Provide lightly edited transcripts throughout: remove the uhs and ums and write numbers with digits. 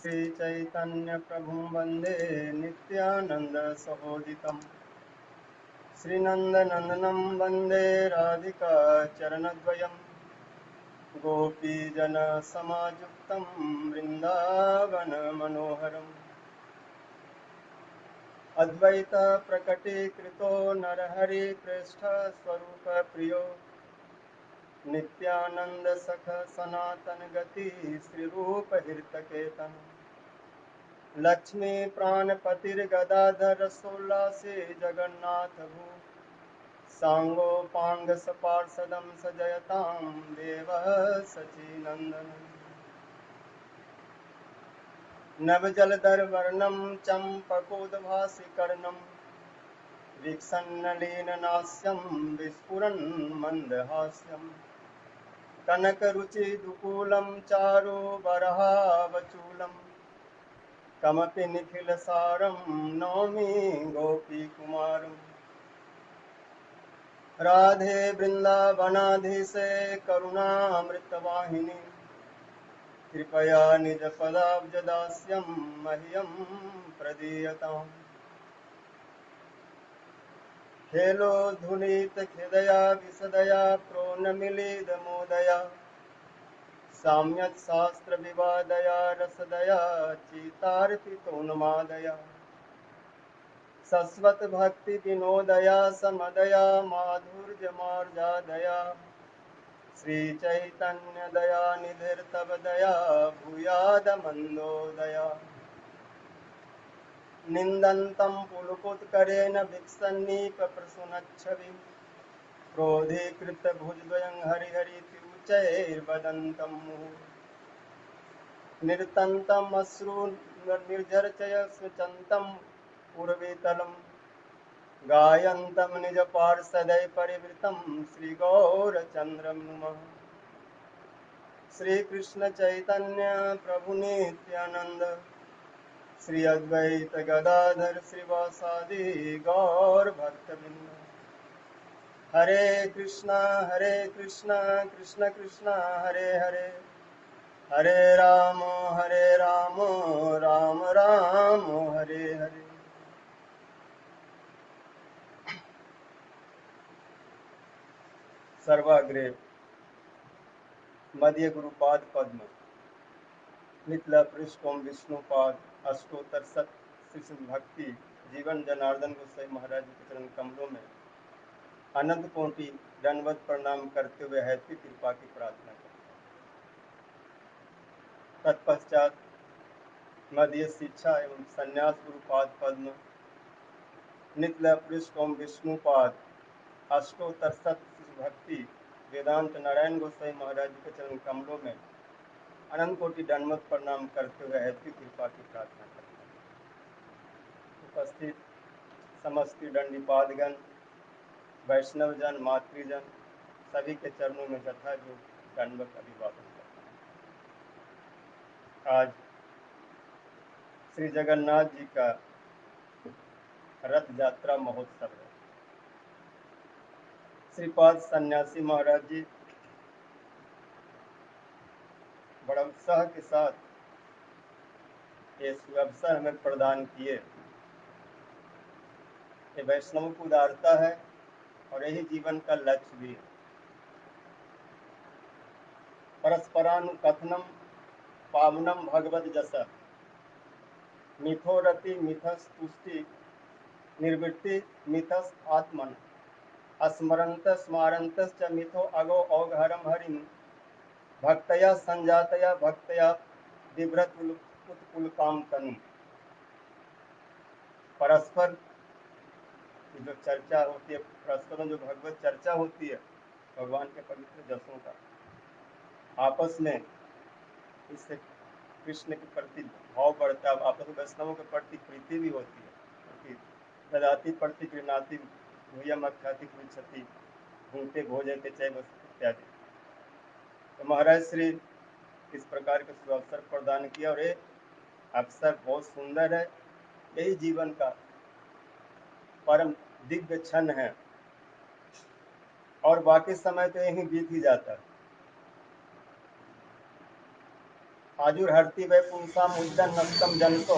श्रीचैतन्यप्रभुं वन्दे नित्यानन्दसहोदितं श्रीनन्दनन्दनं वन्दे राधिका चरणद्वयं गोपीजनसमायुक्तं वृन्दावनमनोहरम् अद्वैतप्रकटीकृतो नरहरिप्रेष्ठस्वरूपप्रियो नित्यानन्दसख सनातनगति श्रीरूपहीर्तकेतन लक्ष्मी प्राणपतिर्गदाधर सोल्लासे जगन्नाथ भू सांगो पांग सपार्षदं सजयतां देवः सचिनंदन नवजलधर वर्णं चंपकोद्भासिकर्णं विक्षन्नलीननास्यं विस्फुरन् मन्दहास्यम् कनकरुचिदुकूलं चारु बरहावचूलम् कमपि निखिलसारं नौमि गोपीकुमारम् राधे वृन्दावनाधीशे करुणामृतवाहिनी कृपया निजपदाब्जदास्यं मह्यं प्रदीयताम् खेलोद्धुलितहृदया विसदया प्रोन्नमिलितमोदया साम्यत् शास्त्रविवादया रसदया चितार्पितोन्मादया सस्वत भक्ति विनोदया समदया माधुर्यमार्जादया श्रीचैतन्यदया निधिर्तव दया भूयादमन्दोदया निन्दन्तं पुलकुत्करेण भिक्षन्नीपप्रसूनच्छविं क्रोधीकृतभुजद्वयं हरिहरीत्युच्चैर्वदन्तं मुहुः निर्तन्तमश्रु निर्झर्चय स्वचन्तं पूर्वीतलं गायन्तं निजपार्षदै परिवृतं श्रीगौरचन्द्रं नुमः श्रीकृष्ण चैतन्य प्रभु नित्यानंद श्री अद्वैत गदाधर श्रीवासादि गौर भक्तवृंद हरे कृष्णा कृष्ण कृष्ण हरे हरे हरे राम राम राम हरे हरे। सर्वाग्रे मध्य गुरुपाद पद्म मिथिला पृष्ठोम विष्णुपाद अष्टोत्तर सत शिशु भक्ति जीवन जनार्दन गोसाई महाराज के चरण कमलों में अनंत कोटि दंडवत प्रणाम करते हुए हैप्पी कृपा की प्रार्थना करते हैं। तत्पश्चात मध्य शिक्षा एवं संन्यास गुरुपाद पद्म नित्य पृष्ठोम विष्णुपाद अष्टोत्तर सत शिशु भक्ति वेदांत नारायण गोसाई महाराज के चरण कमलों में अनंत कोटि दंडवत प्रणाम करते हुए हैप्पी कृपा की प्रार्थना करते हैं। उपस्थित समस्त दंडीपादगण वैष्णवजन मातृजन सभी के चरणों में जथा जो दंडवत अभिवादन करते हैं। आज श्री जगन्नाथ जी का रथ यात्रा महोत्सव है। श्रीपाद सन्यासी महाराज जी बड़ा उत्साह के साथ ये अवसर हमें प्रदान किए। ये वैष्णव की उदारता है और यही जीवन का लक्ष्य भी है। परस्परानुकथनम पावनम भगवत जस मिथोरति मिथस तुष्टि निर्वृत्ति मिथस आत्मन स्मरंत स्मारंत च मिथो अगो औघहरम हरिम भक्तया संजातया भक्तया विभ्रत उत्कुलकाम तनु। परस्पर जो चर्चा होती है, परस्पर जो भगवत चर्चा होती है भगवान के पवित्र जसों का, आपस में इससे कृष्ण के प्रति भाव बढ़ता है, आपस में वैष्णवों के प्रति प्रीति भी होती है। ददाति प्रति गृणाति भूयम अख्याति पृच्छति भूते भोजते चैव इत्यादि। तो महाराज श्री इस प्रकार के अवसर प्रदान किया और ये अवसर बहुत सुंदर है। यही जीवन का परम दिव्य क्षण है और बाकी समय तो यही बीत ही जाता है। आजुर्हर्ति वै पुंसाम उज्जन नस्तम जनतो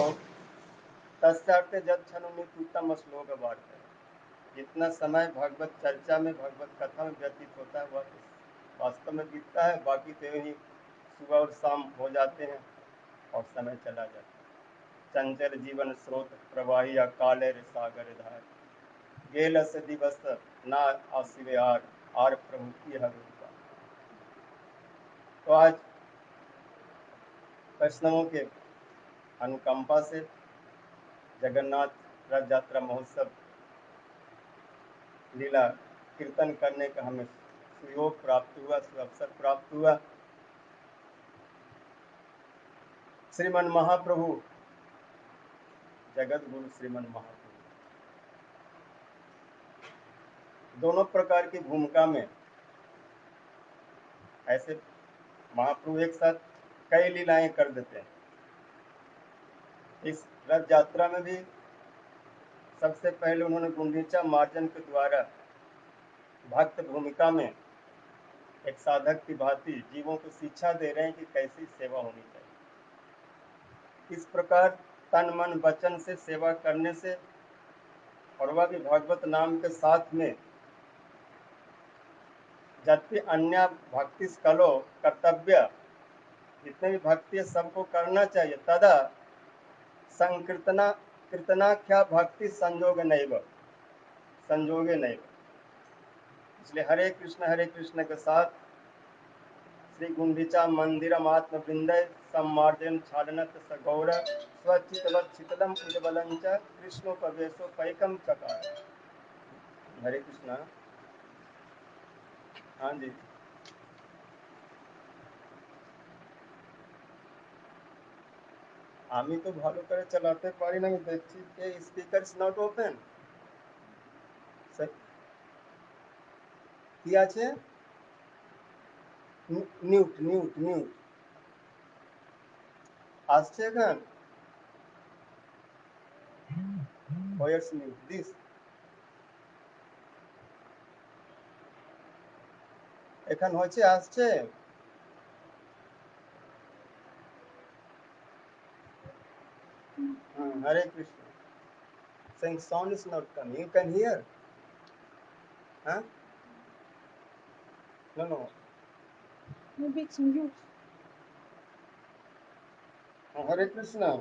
तस्यार्थे जब क्षणुमित उत्तम श्लोक वार्ता। जितना समय भगवत चर्चा में भगवत कथा में व्यतीत होता है वह तो वास्तव में बीतता है, बाकी तो ही सुबह और शाम हो जाते हैं और समय चला जाता है। चंचल जीवन स्रोत प्रवाही अकाले रे सागर धार, गेल से दिवस ना आसिवे आर प्रभु की हर रूपा। तो आज वैष्णवों के अनुकंपा से जगन्नाथ रथ यात्रा महोत्सव लीला कीर्तन करने का हमें सुयोग प्राप्त हुआ, सुअवसर प्राप्त हुआ। श्रीमन महाप्रभु, जगत गुरु श्रीमन महाप्रभु दोनों प्रकार की भूमिका में, ऐसे महाप्रभु एक साथ कई लीलाएं कर देते हैं। इस रथ यात्रा में भी सबसे पहले उन्होंने गुंडीचा मार्जन के द्वारा भक्त भूमिका में एक साधक की भांति जीवों को शिक्षा दे रहे हैं कि कैसी सेवा होनी चाहिए। इस प्रकार तन मन वचन से सेवा करने से, और वह भी भगवत नाम के साथ में, जबकि अन्य भक्ति कलो कर्तव्य, जितने भी भक्ति है सबको करना चाहिए। तदा संकीर्तना कीर्तनाख्या भक्ति संजोग नैव, संजोगे नैव। इसलिए हरे कृष्ण के साथ श्री गुंडीचा मंदिरम आत्म वृंदय सम्मार्जन छाड़नत सगौर स्वचितवत चितलम उज्ज्वलंच कृष्णोपवेशो पैकम चकार। हरे कृष्णा। हाँ जी, আমি তো ভালো করে চালাতে পারি না, আমি দেখছি যে স্পিকার ইজ নট ওপেন। কি আছে? মিউট মিউট মিউট আসছে এখন? হোয়াটস মিউট দিস? এখন হচ্ছে, আসছে? হরে Krishna. Saying sound is not coming. You can hear? Huh? No, no. Maybe it's mute. Hare Krishna.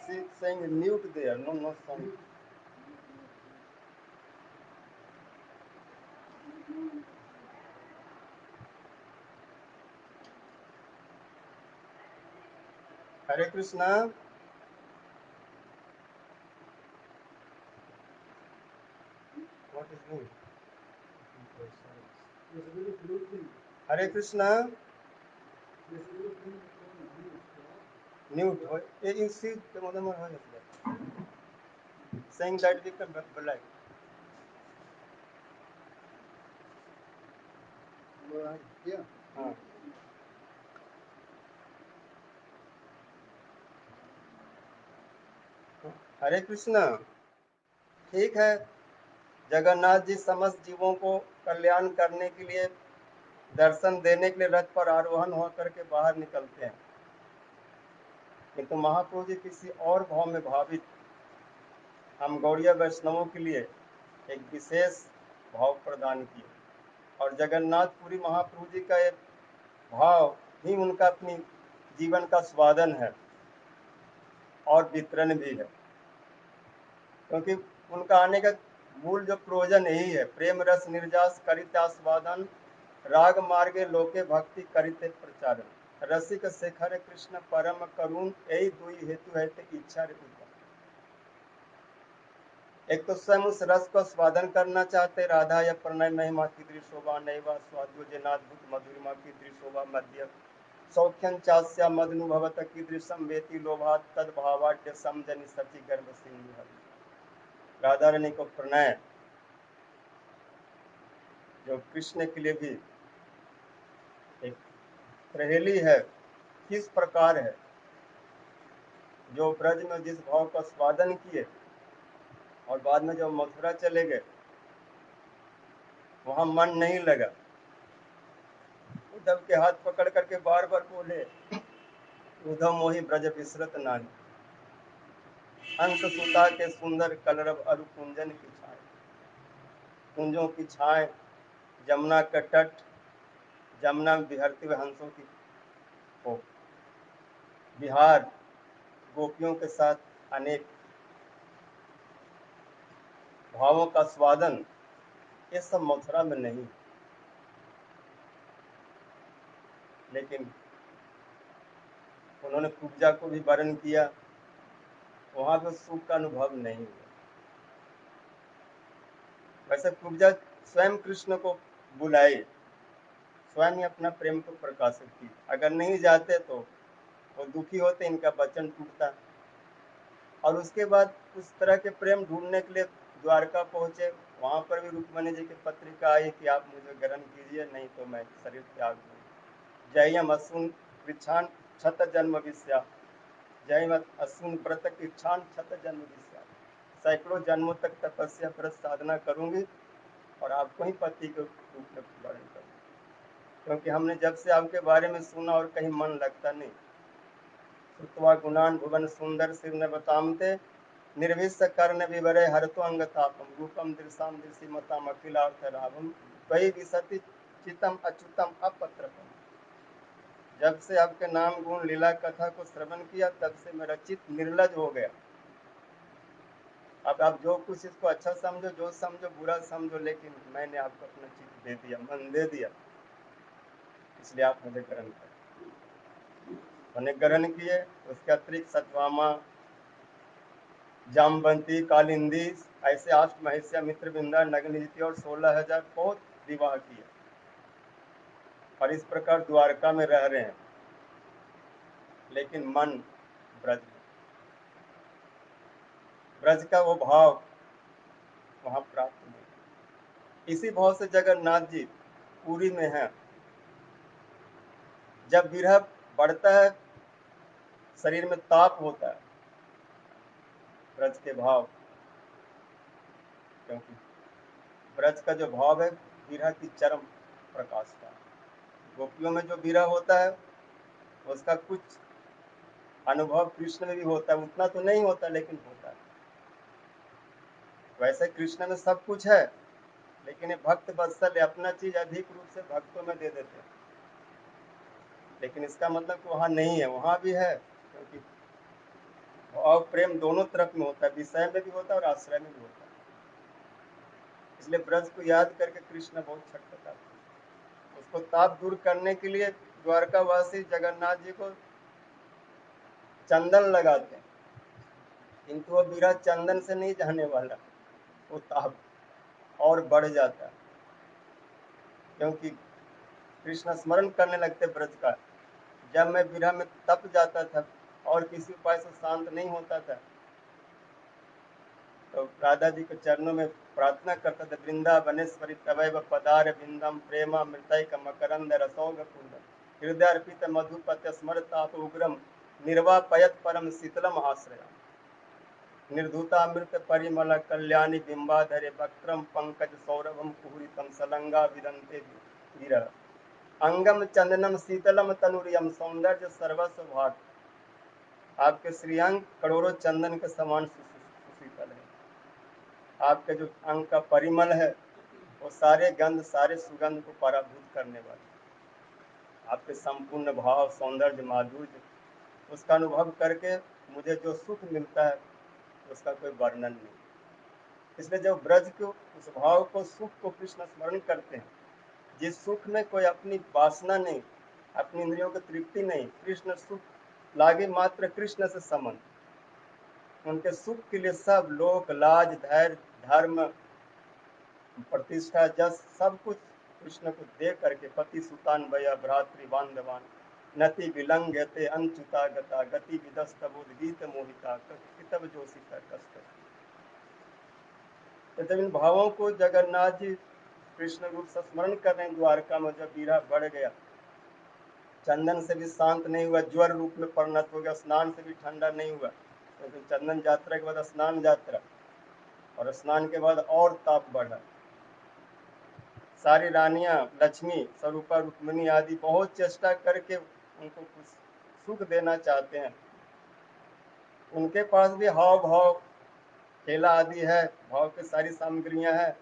It's saying mute there. No, no sound. Hare Krishna. What is mute? Hare Krishna. Mute. You see the mother saying that we can black. Yeah. हाँ। हरे कृष्णा। ठीक है, जगन्नाथ जी समस्त जीवों को कल्याण करने के लिए, दर्शन देने के लिए रथ पर आरोहण होकर के बाहर निकलते हैं, किंतु महाप्रभु जी किसी और भाव में भावित हम गौड़िया वैष्णवों के लिए एक विशेष भाव प्रदान किए। और जगन्नाथपुरी महाप्रभु जी का एक भाव ही उनका अपनी जीवन का स्वादन है और वितरण भी है, क्योंकि उनका आने का मूल जो प्रयोजन यही है, प्रेम रस निर्जास करित आस्वादन, राग मार्गे लोके भक्ति करिते प्रचारण, रसिक शेखर कृष्ण परम करुण, यही दुई हेतु है इच्छा रे उत्तम। एक तो स्वयं उस रस को स्वादन करना चाहते, राधा या प्रणय महिमा की दृशोभा नैवा स्वाद्यो जनाद्भुत मधुरिमा की दृशोभा मध्य सौख्यं चास्या मदनुभवत की दृशम वेति लोभात तद भावाड्य समजनि सची गर्भ सिंधु। राधा रानी को प्रणय जो कृष्ण के लिए भी एक प्रहेली है, किस प्रकार है, जो ब्रज में जिस भाव का स्वादन किए और बाद में जब मथुरा चले गए वहां मन नहीं लगा। उद्धव के हाथ पकड़ करके बार बार बोले, उद्धव मोहि ब्रज विसरत नाहि, अंत सुता के सुंदर कलरव अरु कुंजन की छाए। कुंजों की छाए, जमुना का तट, जमुना में बिहरते हुए हंसों की हो, बिहार, गोपियों के साथ अनेक भावों का स्वादन, ये सब मथुरा में नहीं। लेकिन उन्होंने कुब्जा को भी वर्ण किया, वहां पे सुख का अनुभव नहीं हुआ। वैसे कुब्जा स्वयं कृष्ण को बुलाए, स्वयं ही अपना प्रेम को प्रकाशित की। अगर नहीं जाते तो वो दुखी होते, इनका वचन टूटता। और उसके बाद उस तरह के प्रेम ढूंढने के लिए द्वारका पहुंचे। वहां पर भी रुक्मणी जी की पत्रिका आई कि आप मुझे ग्रहण कीजिए, नहीं तो मैं शरीर त्याग दूँ। जयम असून वृक्षान छत जन्म विस्या, जय असून व्रत इच्छान छत जन्म विस्या। सैकड़ों जन्मों तक तपस्या व्रत साधना करूंगी और आपको ही पति के रूप में वर्ण करूंगी, क्योंकि हमने जब से आपके बारे में सुना और कहीं मन लगता नहीं। श्रुत्वा गुणान भुवन सुंदर शिव न बतामते, निर्विष कर्ण विवरे हरतो अंगतापम, रूपम दृशाम दृशि मताम अखिलार्थ रावम, त्वयि विसति चितम अच्युतम अपत्रपम। जब से आपके नाम गुण लीला कथा को श्रवण किया, तब से मेरा चित्त निर्लज हो गया। अब आप जो कुछ इसको अच्छा समझो, जो समझो बुरा समझो, लेकिन मैंने आपको अपना चित्त दे दिया, मन दे दिया, इसलिए आप मुझे ग्रहण करें। मैंने ग्रहण किए। उसके अतिरिक्त सत्यभामा, जामवंती, कालिंदी, ऐसे 8 महिष्या, मित्रविंदा, नग्नजिति और 16,000 बहुत विवाह किए। और इस प्रकार द्वारका में रह रहे हैं, लेकिन मन ब्रज में। ब्रज का वो भाव वहां प्राप्त नहीं। इसी भाव से जगन्नाथ जी पूरी में हैं। जब विरह बढ़ता है, शरीर में ताप होता है, ब्रज के भाव, क्योंकि ब्रज का जो भाव है विरह की चरम प्रकाश का। गोपियों में जो विरह होता है उसका कुछ अनुभव कृष्ण में भी होता है, उतना तो नहीं होता लेकिन होता है। वैसे कृष्ण में सब कुछ है, लेकिन ये भक्त वत्सल अपना चीज अधिक रूप से भक्तों में दे देते हैं। लेकिन इसका मतलब कि वहां नहीं है, वहां भी है, क्योंकि भाव प्रेम दोनों तरफ में होता है, विषय में भी होता है और आश्रय में भी होता है। इसलिए ब्रज को याद करके कृष्ण बहुत छटपटाते हैं। उसको ताप दूर करने के लिए द्वारकावासी जगन्नाथ जी को चंदन लगाते हैं, किंतु वो विरह चंदन से नहीं जाने वाला, वो ताप और बढ़ जाता है। क्योंकि कृष्ण स्मरण करने लगते ब्रज का। जब मैं विरह में तप जाता था और किसी उपाय से शांत नहीं होता था, तो राधा जी के चरणों में प्रार्थना करता था, वृंदावनेश्वरी तवैव पदार बिंदम प्रेमा मृतैक मकरंद रसौग कुंडम, हृदय अर्पित मधुपत स्मरताप उग्रम, निर्वापयत परम शीतलम आश्रयम, निर्धुतामृत परिमल कल्याणी बिंबाधरे वक्त्रम पंकज सौरभम कुहरितम सलंगा विदंते विरह, अंगम चंदनम शीतलम तनुरियम, सौंदर्य सर्वस्व भाग। आपके श्रीअंग करोड़ों चंदन के समान सुशीतल है। आपके जो अंग का परिमल है वो सारे गंध, सारे सुगंध को पराभूत करने वाले। आपके संपूर्ण भाव, सौंदर्य, माधुर्य, उसका अनुभव करके मुझे जो सुख मिलता है उसका कोई वर्णन नहीं। इसलिए जब ब्रज को, उस भाव को, सुख को कृष्ण स्मरण करते हैं, जिस सुख में कोई अपनी वासना नहीं, अपनी इंद्रियों की तृप्ति नहीं, कृष्ण सुख लागे मात्र कृष्ण से संबंध, उनके सुख के लिए सब लोक लाज धैर्य धर्म प्रतिष्ठा जस सब कुछ कृष्ण को दे करके, पति सुतान भया भ्रातृ बांधवान नति विलंघ्यते अंचुता गता गति विदस्तबोध गीत मोहिता कितब जोशिता कष्ट। तो जब इन भावों को जगन्नाथ जी कृष्ण रूप से स्मरण कर रहे हैं द्वारका में, जब विरह बढ़ गया, चंदन से भी शांत नहीं हुआ, ज्वर रूप में परिणत हो गया, स्नान से भी ठंडा नहीं हुआ, क्योंकि तो चंदन यात्रा के बाद स्नान यात्रा, और स्नान के बाद और ताप बढ़ा। सारी रानियां, लक्ष्मी, स्वरूपा, रुक्मिणी आदि बहुत चेष्टा करके उनको कुछ सुख देना चाहते हैं। उनके पास भी हाव भाव, खेला आदि है, भाव की सारी सामग्रियां हैं,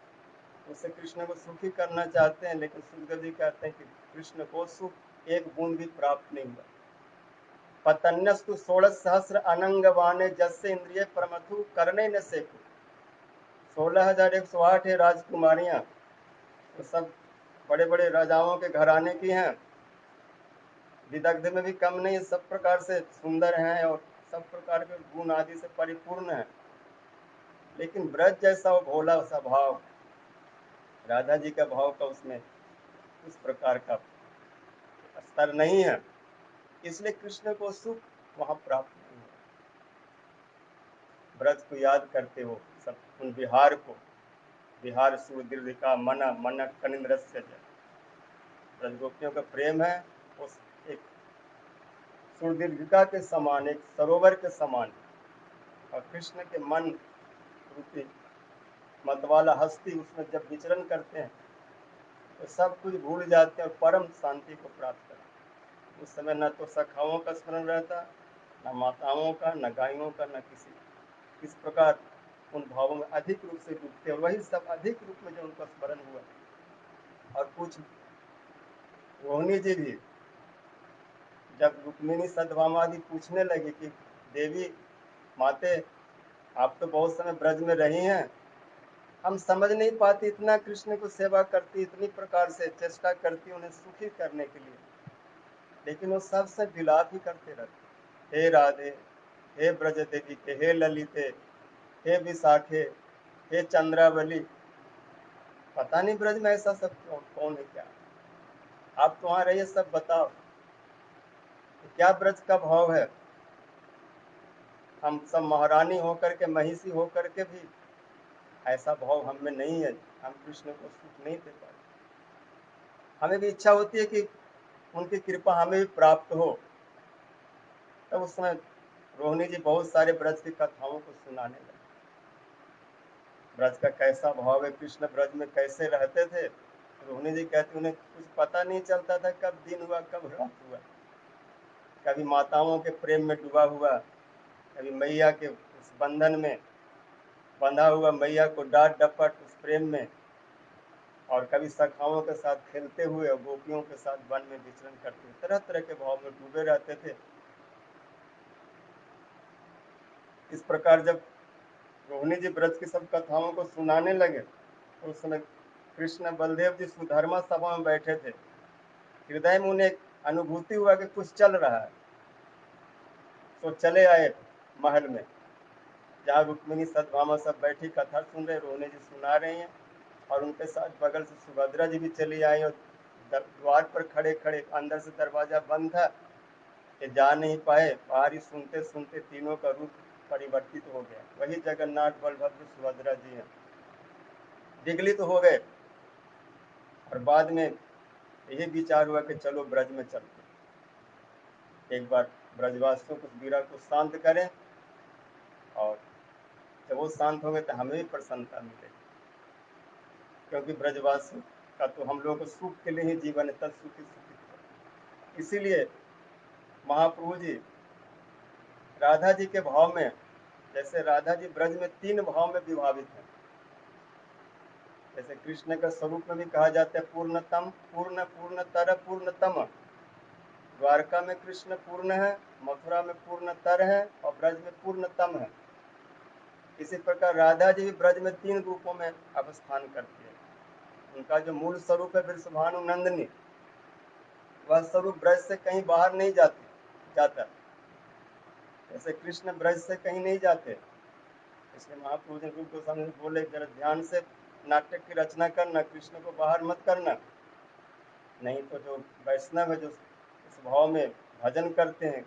उससे कृष्ण को सुखी करना चाहते हैं। लेकिन सुखदेव जी कहते हैं कि कृष्ण को सुख एक बूंद भी प्राप्त नहीं हुआ। पतन्यस्तु 16 सहस्र अनंगवाने जस्से इंद्रिय प्रमथु करने न सेकु। 16,108 है राजकुमारियां, तो सब बड़े बड़े राजाओं के घराने की हैं, विदग्ध में भी कम नहीं, सब प्रकार से सुंदर हैं और सब प्रकार के गुण आदि से परिपूर्ण है। लेकिन ब्रज जैसा वो भोला सा भाव, राधा जी का भाव का उसमें उस प्रकार का स्तर नहीं है, इसलिए कृष्ण को सुख वहां प्राप्त नहीं है। ब्रज को याद करते हो सब उन विहार को, विहार सुदीर्घिका मन मन कनिंद्रस्य जय। ब्रज गोपियों का प्रेम है उस एक सुदीर्घिका के समान, एक सरोवर के समान, और कृष्ण के मन रूपी मतवाला हस्ती उसमें जब विचरण करते हैं तो सब कुछ भूल जाते हैं और परम शांति को प्राप्त करते हैं। उस समय न तो सखाओं का स्मरण रहता, न माताओं का, न गायों का, न किस प्रकार उन भावों में अधिक रूप से डूबते हैं। वही सब अधिक रूप में जो उनका स्मरण हुआ। और कुछ रोहिणी जी भी जब रुक्मिणी सत्यभामादि पूछने लगे कि देवी माते, आप तो बहुत समय ब्रज में रही हैं, हम समझ नहीं पाती, इतना कृष्ण को सेवा करती, इतनी प्रकार से चेष्टा करती उन्हें सुखी करने के लिए, लेकिन वो सबसे विलाप ही करते रहते। हे राधे, हे ब्रज देवी के, हे ललिते, हे विशाखे, हे चंद्रावली, पता नहीं ब्रज में ऐसा सब कौन है, क्या आप तो वहां रहिए, सब बताओ क्या ब्रज का भाव है। हम सब महारानी होकर के, महिषी होकर के भी ऐसा भाव हम में नहीं है, हम कृष्ण को सुख नहीं दे पाते। हमें भी इच्छा होती है कि उनकी कृपा हमें भी प्राप्त हो। तब उस समय रोहिणी जी बहुत सारे ब्रज की कथाओं को सुनाने लगे, ब्रज का कैसा भाव है, कृष्ण ब्रज में कैसे रहते थे। रोहिणी जी कहती उन्हें कुछ पता नहीं चलता था कब दिन हुआ कब रात हुआ, कभी माताओं के प्रेम में डूबा हुआ, कभी मैया के उस बंधन में बंधा हुआ, मैया को डांट डपट उस प्रेम में, और कभी सखाओं के साथ खेलते हुए और गोपियों के साथ वन में विचरण करते हुए तरह तरह के भाव में डूबे रहते थे। इस प्रकार जब रोहिणी जी ब्रज की सब कथाओं को सुनाने लगे तो उस समय कृष्ण बलदेव जी सुधर्मा सभा में बैठे थे। हृदय में उन्हें अनुभूति हुआ कि कुछ चल रहा है, तो चले आए महल में, जहाँ रुक्मिणी सत्यभामा सब बैठी कथा सुन रहे, रोहिणी जी सुना रही हैं, और उनके साथ बगल से सुभद्रा जी भी चली आई, और द्वार पर खड़े खड़े, अंदर से दरवाजा बंद था, ये जा नहीं पाए, बाहर ही सुनते सुनते तीनों का रूप परिवर्तित हो गया। वही जगन्नाथ बलभद्र सुभद्रा जी हैं, विगलित हो गए। और बाद में यही विचार हुआ कि चलो ब्रज में चलते, एक बार ब्रजवासियों को, वीरा को शांत करें, और जब वो शांत हो गए तो हमें भी प्रसन्नता मिलेगी, क्योंकि ब्रजवासी का तो हम लोगों को सुख के लिए ही जीवन है, तत् सुखी सुखी। इसीलिए महाप्रभु जी राधा जी के भाव में, जैसे राधा जी ब्रज में 3 भाव में विभावित है, जैसे कृष्ण का स्वरूप में भी कहा जाता है पूर्णतम, पूर्ण, पूर्णतर, पूर्णतम। द्वारका में कृष्ण पूर्ण है, मथुरा में पूर्णतर है, और ब्रज में पूर्णतम है। इसी प्रकार राधा जी भी ब्रज में 3 रूपों में अवस्थान करती है। उनका जो मूल स्वरूप है वृषभानु नंदिनी, वह स्वरूप ब्रज से कहीं बाहर नहीं जाता, जैसे कृष्ण ब्रज से कहीं नहीं जाते। इसलिए महाप्रभु जी रूप गोस्वामी बोले, जरा ध्यान से नाटक की रचना करना, कृष्ण को बाहर मत करना, नहीं तो जो वैष्णव है, जो इस भाव में भजन करते हैं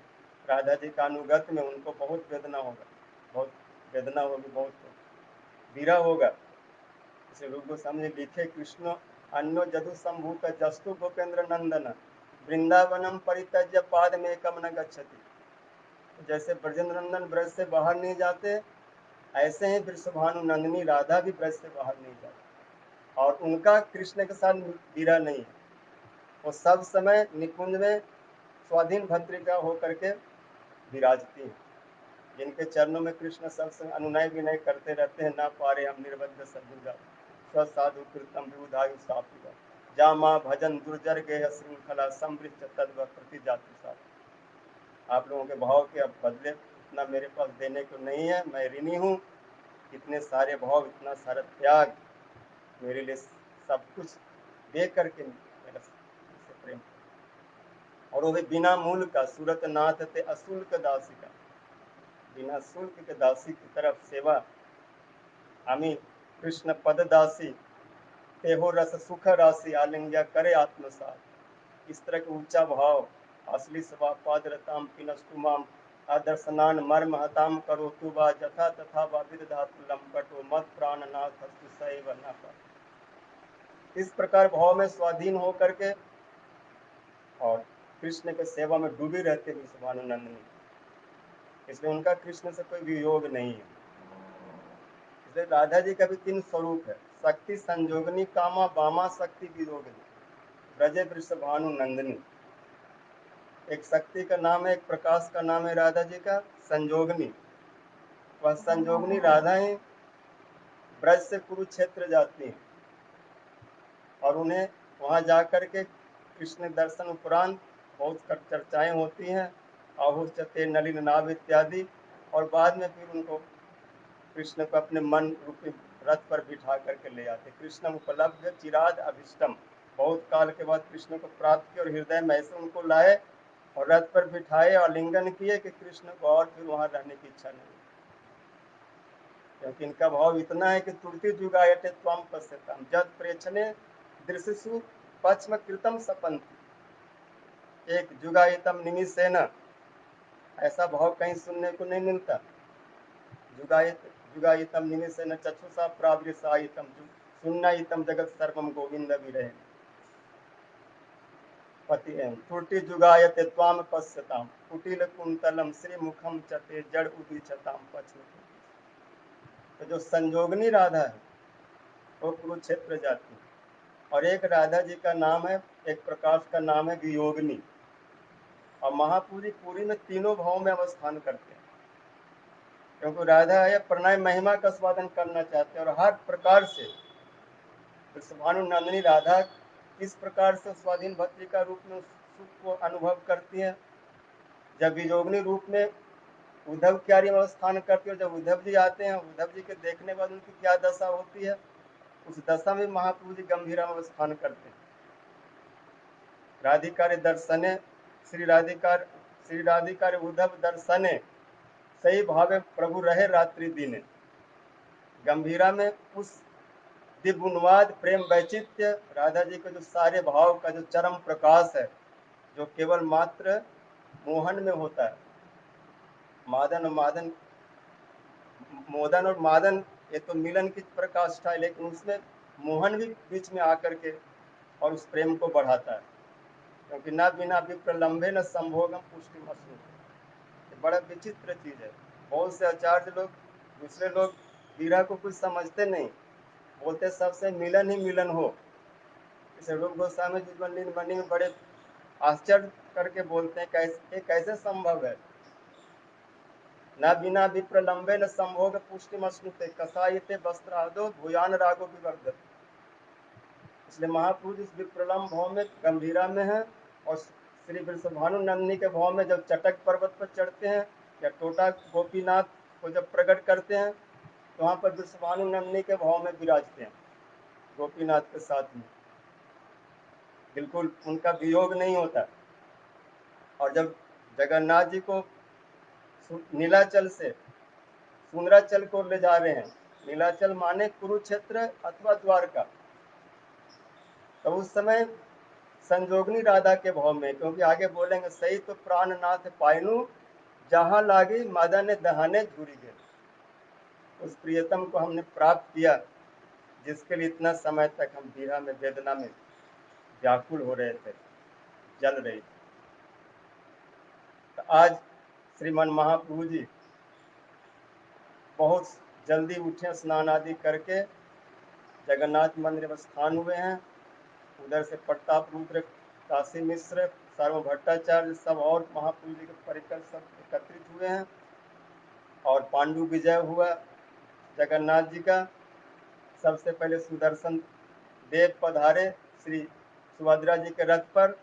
राधा जी का अनुगत में, उनको बहुत वेदना होगा, बहुत वेदना होगी, बहुत पीड़ा होगा। इसे रूप गोस्वामी लिखे, कृष्ण अन्यो जदु संभूत जस्तु गोपेंद्र नंदन वृंदावनम परित्यज्य पाद में कम न गच्छति। जैसे ब्रजेंद्र नंदन ब्रज से बाहर नहीं जाते, ऐसे ही वृषभानु नंदिनी राधा भी ब्रज से बाहर नहीं जाती। और उनका कृष्ण के साथ विरह नहीं है। वो सब समय निकुंज में स्वाधीन भद्रिका होकर के विराजती हैं, जिनके चरणों में कृष्ण सब समय अनुनय विनय करते रहते हैं। ना पारे हम निर्बद्ध सदुजा स्वसाधु कृतम विबुधायु सापिका जामा भजन दुर्जर गेह श्रृंखला समृद्ध तद्व प्रति जाति साथ। आप लोगों के भाव के अब बदले इतना मेरे पास देने को नहीं है, मैं ऋणी हूँ। इतने सारे भाव, इतना सारा त्याग, मेरे लिए सब कुछ दे करके मेरा प्रेम, और वो भी बिना मूल का। सूरत नाथ ते अशुल्क दासी का, बिना शुल्क के दासी की तरफ सेवा। हमी कृष्ण पद दासी तेहो रस सुख राशि आलिंग्या करे आत्मसात। इस तरह के ऊंचा भाव। असली सभा पादरताम पिनस्तुमाम आदर्शनान मर्म हताम करो तुबा जथा तथा वाविद धातु लंपटो मत प्राणनाथ हस्तु सैव न कर। इस प्रकार भाव में स्वाधीन होकर के और कृष्ण के सेवा में डूबी रहते हैं विश्वानंद। इसलिए उनका कृष्ण से कोई वियोग नहीं है। इसलिए राधा जी का भी 3 स्वरूप है, शक्ति संजोगनी कामा बामा शक्ति वियोगिनी ब्रजे वृषभानु नंदिनी। एक शक्ति का नाम है, एक प्रकाश का नाम है राधा जी का संजोगनी। वह संजोगनी राधा ही ब्रज से कुरुक्षेत्र जाती हैं और उन्हें वहां जाकर के कृष्ण दर्शन उपरांत बहुत चर्चाएं होती हैं, आहुश्चते नलिन नाभ इत्यादि। और बाद में फिर उनको कृष्ण को अपने मन रूपी रथ पर बिठा करके ले आते। कृष्ण उपलब्ध चिराद अभिष्टम, बहुत काल के बाद कृष्ण को प्राप्त किए और हृदय में ऐसे उनको लाए और रथ पर बिठाए और लिंगन किए कि कृष्ण को और फिर वहां रहने की इच्छा नहीं, क्योंकि इनका भाव इतना है कि तुरती जुगायते त्वम पश्यताम जद प्रेक्षणे दृश्यसु पश्चिम कृतम सपंती। एक जुगायतम निमिषेन, ऐसा भाव कहीं सुनने को नहीं मिलता। जुगायतम निमिषेन चक्षुषा प्रावृषायितम सुन्नायितम जगत सर्वम गोविंद विरह पति त्रुटि जुगायते त्वाम पश्यताम कुटिल कुंतलम श्री मुखम चते जड़ उदीचताम पश्चिम। तो जो संजोगनी राधा है वो कुरुक्षेत्र जाती है, और एक राधा जी का नाम है, एक प्रकाश का नाम है वियोगनी। और महापुरी पूरी में तीनों भाव में अवस्थान करते हैं, क्योंकि राधा है प्रणय महिमा का स्वादन करना चाहते हैं। और हर प्रकार से भानुनंदिनी राधा किस प्रकार से स्वाधीन भक्ति का रूप में सुख को अनुभव करती है। जब वियोगनी रूप में उद्धव क्यारी में अवस्थान करती है, जब उद्धव जी आते हैं, उद्धव जी के देखने बाद उनकी क्या दशा होती है, उस दशा में महाप्रभु जी गंभीरा में अवस्थान करते हैं। राधिकार दर्शने श्री राधिकार उद्धव दर्शने सही भावे प्रभु रहे रात्रि दिने। गंभीरा में उस दिव्य उन्माद प्रेम वैचित्य राधा जी के जो सारे भाव का जो चरम प्रकाश है, जो केवल मात्र मोहन में होता है। मोदन और मादन ये तो मिलन की प्रकाष्ठा है, लेकिन उसमें मोहन भी बीच में आकर के और उस प्रेम को बढ़ाता है। क्योंकि न बिना विप्रलंबे न संभोगम पुष्टि मसलू, बड़ा विचित्र चीज है। बहुत से आचार्य लोग, दूसरे लोग वीरा को कुछ समझते नहीं, बोलते सबसे मिलन ही मिलन हो। इसे रूप गोस्वामी जी मणि में बड़े आश्चर्य करके बोलते हैं, कैसे कैसे संभव है। न बिना विप्रलंबे न संभोग पुष्टि मश्नुते कसायते वस्त्रादो भूयान रागो विवर्धत। इसलिए महापुरुष इस विप्रलंब भाव में गंभीरा में है, और श्री वृषभानुनंदिनी के भाव में जब चटक पर्वत पर चढ़ते हैं या टोटा गोपीनाथ को जब प्रकट करते हैं, तो वहां पर वृषभानुनंदिनी के भाव में विराजते हैं गोपीनाथ के साथ में, बिल्कुल उनका वियोग नहीं होता। और जब जगन्नाथ जी को नीलाचल से सुंदराचल को ले जा रहे हैं, नीलाचल माने कुरुक्षेत्र अथवा द्वारका, तो उस समय संजोगनी राधा के भाव में, क्योंकि आगे बोलेंगे सही तो प्राणनाथ पायनु जहां लागी मदन दहने झुरी गए। उस प्रियतम को हमने प्राप्त किया जिसके लिए इतना समय तक हम विरह में वेदना में व्याकुल हो रहे थे, जल रही थी। तो आज श्रीमन महाप्रभु जी बहुत जल्दी उठे, स्नान आदि करके जगन्नाथ मंदिर में स्थान हुए हैं। उधर से प्रताप रुद्र, काशी मिश्र, सर्व भट्टाचार्य सब और महापुरुष जी के परिकर सब एकत्रित हुए हैं और पांडु विजय हुआ जगन्नाथ जी का। सबसे पहले सुदर्शन देव पधारे श्री सुभद्रा जी के रथ पर।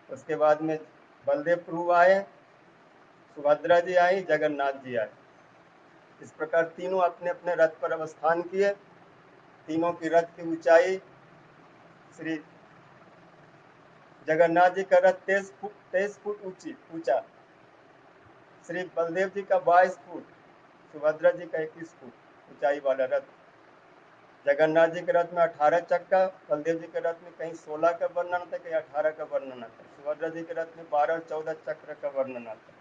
उसके बाद में बलदेव प्रभु आए, सुभद्रा जी आई, जगन्नाथ जी आए। इस प्रकार तीनों अपने अपने रथ पर अवस्थान किए। तीनों की रथ की ऊंचाई, श्री जगन्नाथ जी का रथ 23 फुट ऊंचा, श्री बलदेव जी का 22 फुट, सुभद्रा जी का 21 फुट ऊंचाई वाला रथ। जगन्नाथ जी के रथ में 18 चक्का, बलदेव जी के रथ में कहीं 16 का वर्णन आता है, कहीं 18 का वर्णन आता है। सुभद्रा जी के रथ में 12 और 14 चक्र का वर्णन आता है।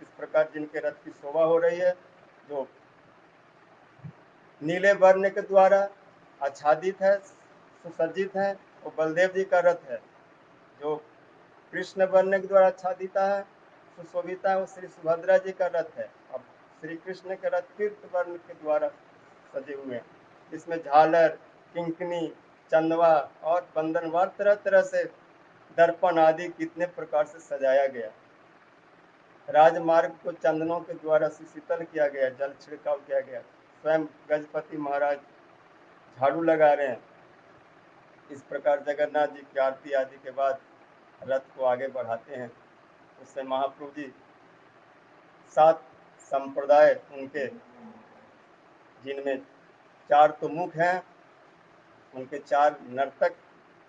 इस प्रकार जिनके रथ की शोभा हो रही है, जो नीले वर्ण के द्वारा आच्छादित है, सुसज्जित है, वो बलदेव जी का रथ है। जो कृष्ण वर्ण के द्वारा आच्छादित है, सुशोभित है, वो श्री सुभद्रा जी का रथ है। अब श्री कृष्ण के रथ तीर्थ वर्ण के द्वारा सजे हुए हैं। इसमें झालर, किंकनी, चंदवा और बंधनवार तरह तरह से दर्पण आदि कितने प्रकार से सजाया गया। राजमार्ग को चंदनों के द्वारा सुशीतल किया गया, जल छिड़काव किया गया। स्वयं गजपति महाराज झाड़ू लगा रहे हैं। इस प्रकार जगन्नाथ जी की आरती आदि के बाद रथ को आगे बढ़ाते हैं। उससे महाप्रभु जी 7 संप्रदाय उनके, जिनमें 4 तो मुख हैं, उनके 4 नर्तक,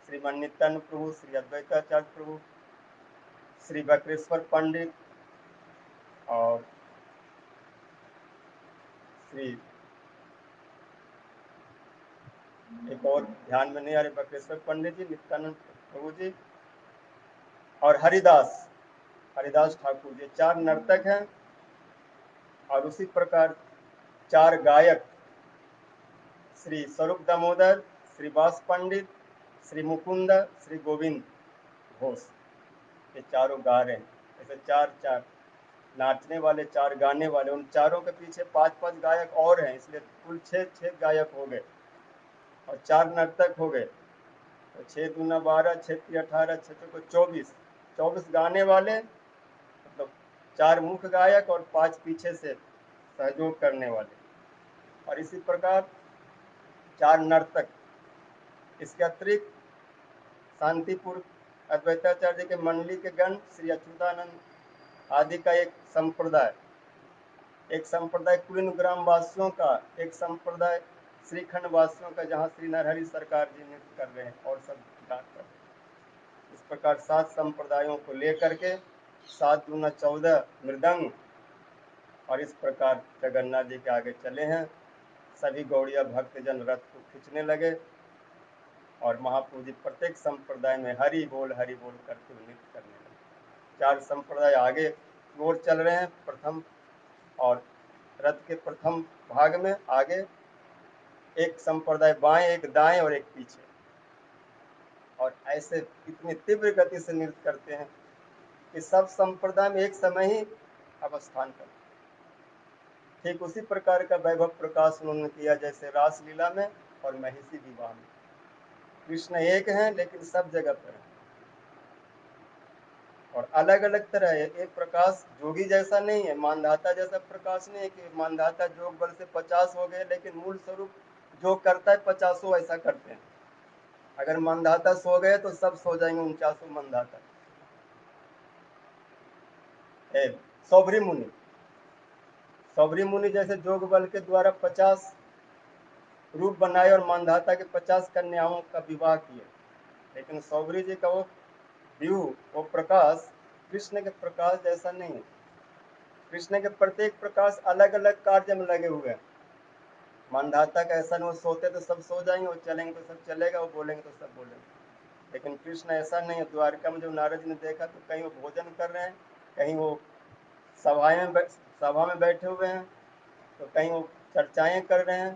श्री नित्यानंद प्रभु, श्री अद्वैताचार्य प्रभु, श्री बकरेश्वर पंडित और श्री एक और ध्यान में नहीं आ रहे, बकरेश्वर पंडित जी, नित्यानंद प्रभु जी और हरिदास ठाकुर जी, 4 नर्तक हैं। और उसी प्रकार 4 गायक, श्री स्वरूप दामोदर, श्री वास पंडित, श्री मुकुंद, श्री गोविंद घोष, ये चारों गा रहे हैं। ऐसे 4 नाचने वाले, 4 गाने वाले, उन चारों के पीछे 5 गायक और हैं, इसलिए कुल 6 गायक हो गए और 4 नर्तक हो गए। तो 6 दूना 12, 6 3 18, 6 को 24 गाने वाले, मतलब 4 मुख्य गायक और 5 पीछे से सहयोग करने वाले, और इसी प्रकार 4 नर्तक। इसके अतिरिक्त शांतिपुर अद्वैताचार्य जी के मंडली के गण, श्री अच्युतानंद आदि का एक संप्रदाय कुलीन ग्राम वासियों का, एक संप्रदाय श्रीखंड वासियों का, जहाँ श्री नरहरि सरकार जी नृत्य कर रहे हैं और सब गाकर। इस प्रकार 7 संप्रदायों को लेकर के 7 दूना 14 मृदंग, और इस प्रकार जगन्नाथ जी के आगे चले हैं। सभी गौड़िया भक्तजन रथ को खींचने लगे और महाप्रभु जी प्रत्येक संप्रदाय में हरि बोल करके नृत्य करने लगे। 4 संप्रदाय आगे की ओर चल रहे हैं प्रथम, और रथ के प्रथम भाग में आगे एक संप्रदाय बाएं, एक दाएं और एक पीछे, और ऐसे इतनी तीव्र गति से नृत्य करते हैं कि सब संप्रदाय में एक समय ही अवस्थान करते हैं। ठीक उसी प्रकार का वैभव प्रकाश उन्होंने किया जैसे रासलीला में और महिषी विवाह में। कृष्ण एक हैं लेकिन सब जगह पर हैं, और अलग अलग तरह है। एक प्रकाश जोगी जैसा नहीं है, मानधाता जैसा प्रकाश नहीं है कि मानधाता जोग बल से 50 हो गए, लेकिन मूल स्वरूप जो करता है 50 ऐसा करते हैं। अगर मानधाता सो गए तो सब सो जाएंगे, 49 मानधाता। सौभरी मुनि जैसे जोग बल के द्वारा 50 रूप बनाए और मानधाता के 50 कन्याओं का विवाह किए, लेकिन सौभरी जी का वो व्यू, वो प्रकाश कृष्ण के प्रकाश जैसा नहीं है। कृष्ण के प्रत्येक प्रकाश अलग अलग कार्य में लगे हुए हैं। मानधाता का ऐसा नहीं, वो सोते तो सब सो जाएंगे, वो चलेंगे तो सब चलेगा, वो बोलेंगे तो सब बोलेंगे। लेकिन कृष्ण ऐसा नहीं है। द्वारका में जो नारद जी ने देखा तो कहीं वो भोजन कर रहे हैं, कहीं वो सभा में बैठे हुए हैं, तो कहीं वो चर्चाएं कर रहे हैं,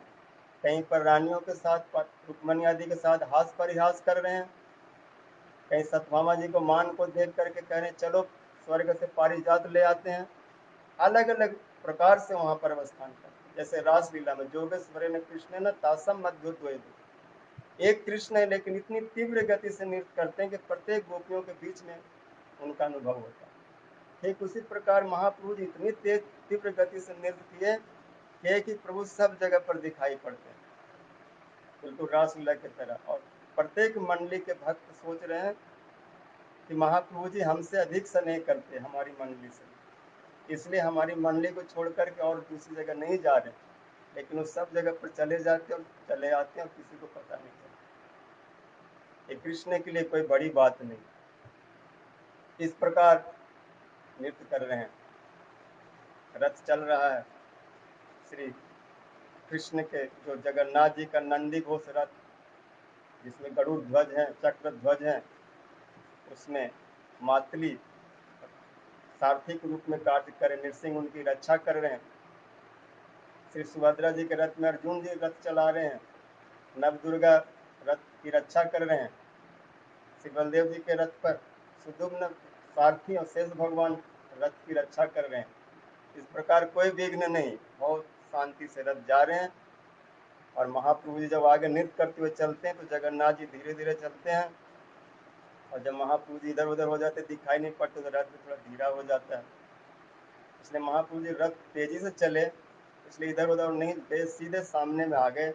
कहीं पर रानियों के साथ, रुक्मणी आदि के साथ हास परिहास कर रहे हैं, कहीं सत्यभामा जी को मान को देख करके कह रहे हैं चलो स्वर्ग से पारिजात ले आते हैं। अलग अलग प्रकार से वहां पर अवस्थान करते हैं। जैसे रासलीला में जोगेश्वरेण कृष्ण न तासम मध्योद्वैत, एक कृष्ण है लेकिन इतनी तीव्र गति से नृत्य करते हैं कि प्रत्येक गोपियों के बीच में उनका अनुभव होता है। ठीक उसी प्रकार महाप्रभु जी इतनी तेज तीव्र गति से नृत्य किए कि प्रभु सब जगह पर दिखाई पड़ते हैं, बिल्कुल रासलीला की तरह। और प्रत्येक मंडली के भक्त सोच रहे हैं कि महाप्रभु जी हमसे अधिक स्नेह करते हमारी मंडली से, इसलिए हमारी मंडली को छोड़ करके और दूसरी जगह नहीं जा रहे, लेकिन वो सब जगह पर चले जाते और चले आते हैं और किसी को पता नहीं चलता। ये कृष्ण के लिए कोई बड़ी बात नहीं। इस प्रकार नृत्य कर रहे हैं, रथ चल रहा है श्री कृष्ण के, जो जगन्नाथ जी का नंदी घोष रथ जिसमें गरुड़ ध्वज है, चक्र ध्वज है, उसमें मातली सारथी के रूप में कार्य करे, नृसिंह उनकी रक्षा कर रहे हैं। श्री सुभद्रा जी के रथ में अर्जुन जी रथ चला रहे हैं, नवदुर्गा रथ की रक्षा कर रहे हैं। श्री बलदेव जी के रथ पर सुदुम्न सारथी और शेष भगवान रथ की रक्षा कर रहे हैं। इस प्रकार कोई विघ्न नहीं, बहुत शांति से रथ जा रहे हैं। और महाप्रभु जी जब आगे नृत्य करते हुए चलते हैं तो जगन्नाथ जी धीरे धीरे चलते हैं, और जब महाप्रभु जी इधर उधर हो जाते दिखाई नहीं पड़ते तो रथ थोड़ा धीरा हो जाता है। इसलिए महाप्रभु जी रथ तेजी से चले, इसलिए इधर उधर नहीं, सीधे सामने में आ गए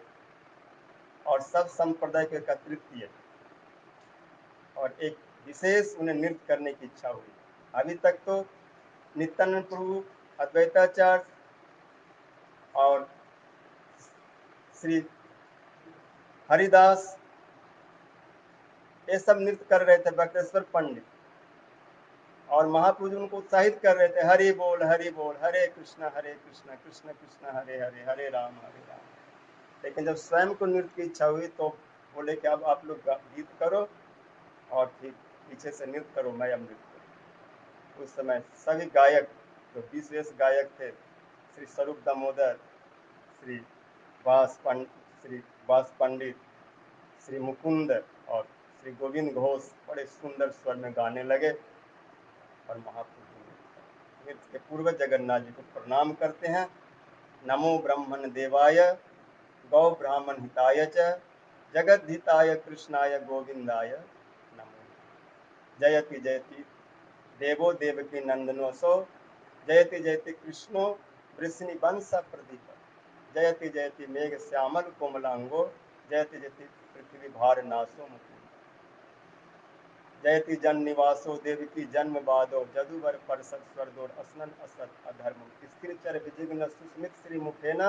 और सब संप्रदाय को एकत्रित किए और एक विशेष उन्हें नृत्य करने की इच्छा हुई। अभी तक तो नित्यानंद प्रभु, अद्वैताचार्य और श्री हरिदास ये सब नृत्य कर रहे थे, बक्रेश्वर पंडित, और महाप्रभु जी उनको उत्साहित कर रहे थे, हरि बोल हरे कृष्ण कृष्ण कृष्ण हरे हरे, हरे राम हरे राम। लेकिन जब स्वयं को नृत्य की इच्छा हुई तो बोले कि अब आप लोग गीत करो और फिर पीछे से नृत्य करो, मैं अब नृत्य करूँ। उस समय सभी गायक जो 20 गायक थे, श्री स्वरूप दामोदर, श्री बास पंडित, श्री मुकुंद और श्री गोविंद घोष बड़े सुंदर स्वर में गाने लगे। और महाप्रभु नृत्य के पूर्व जगन्नाथ जी को प्रणाम करते हैं। नमो ब्रह्मण देवाय गौ ब्राह्मण हिताय च जगद हिताय कृष्णाय गोविंदाय नमो। जयति जयति देवो देवकी नंदनोसो, जयति जयति कृष्णो वृष्णि वंश प्रदीप, जयति जयति मेघ श्यामल कोमलांगो, जयति जयति पृथ्वी भार नाशो मुकुंद, जयति जन निवासो देवकी जन्म बादो, जदुवर परसत स्वर्दोर असनन असत अधर्म, स्थिर चर विजिग्न सुस्मित श्री मुखेन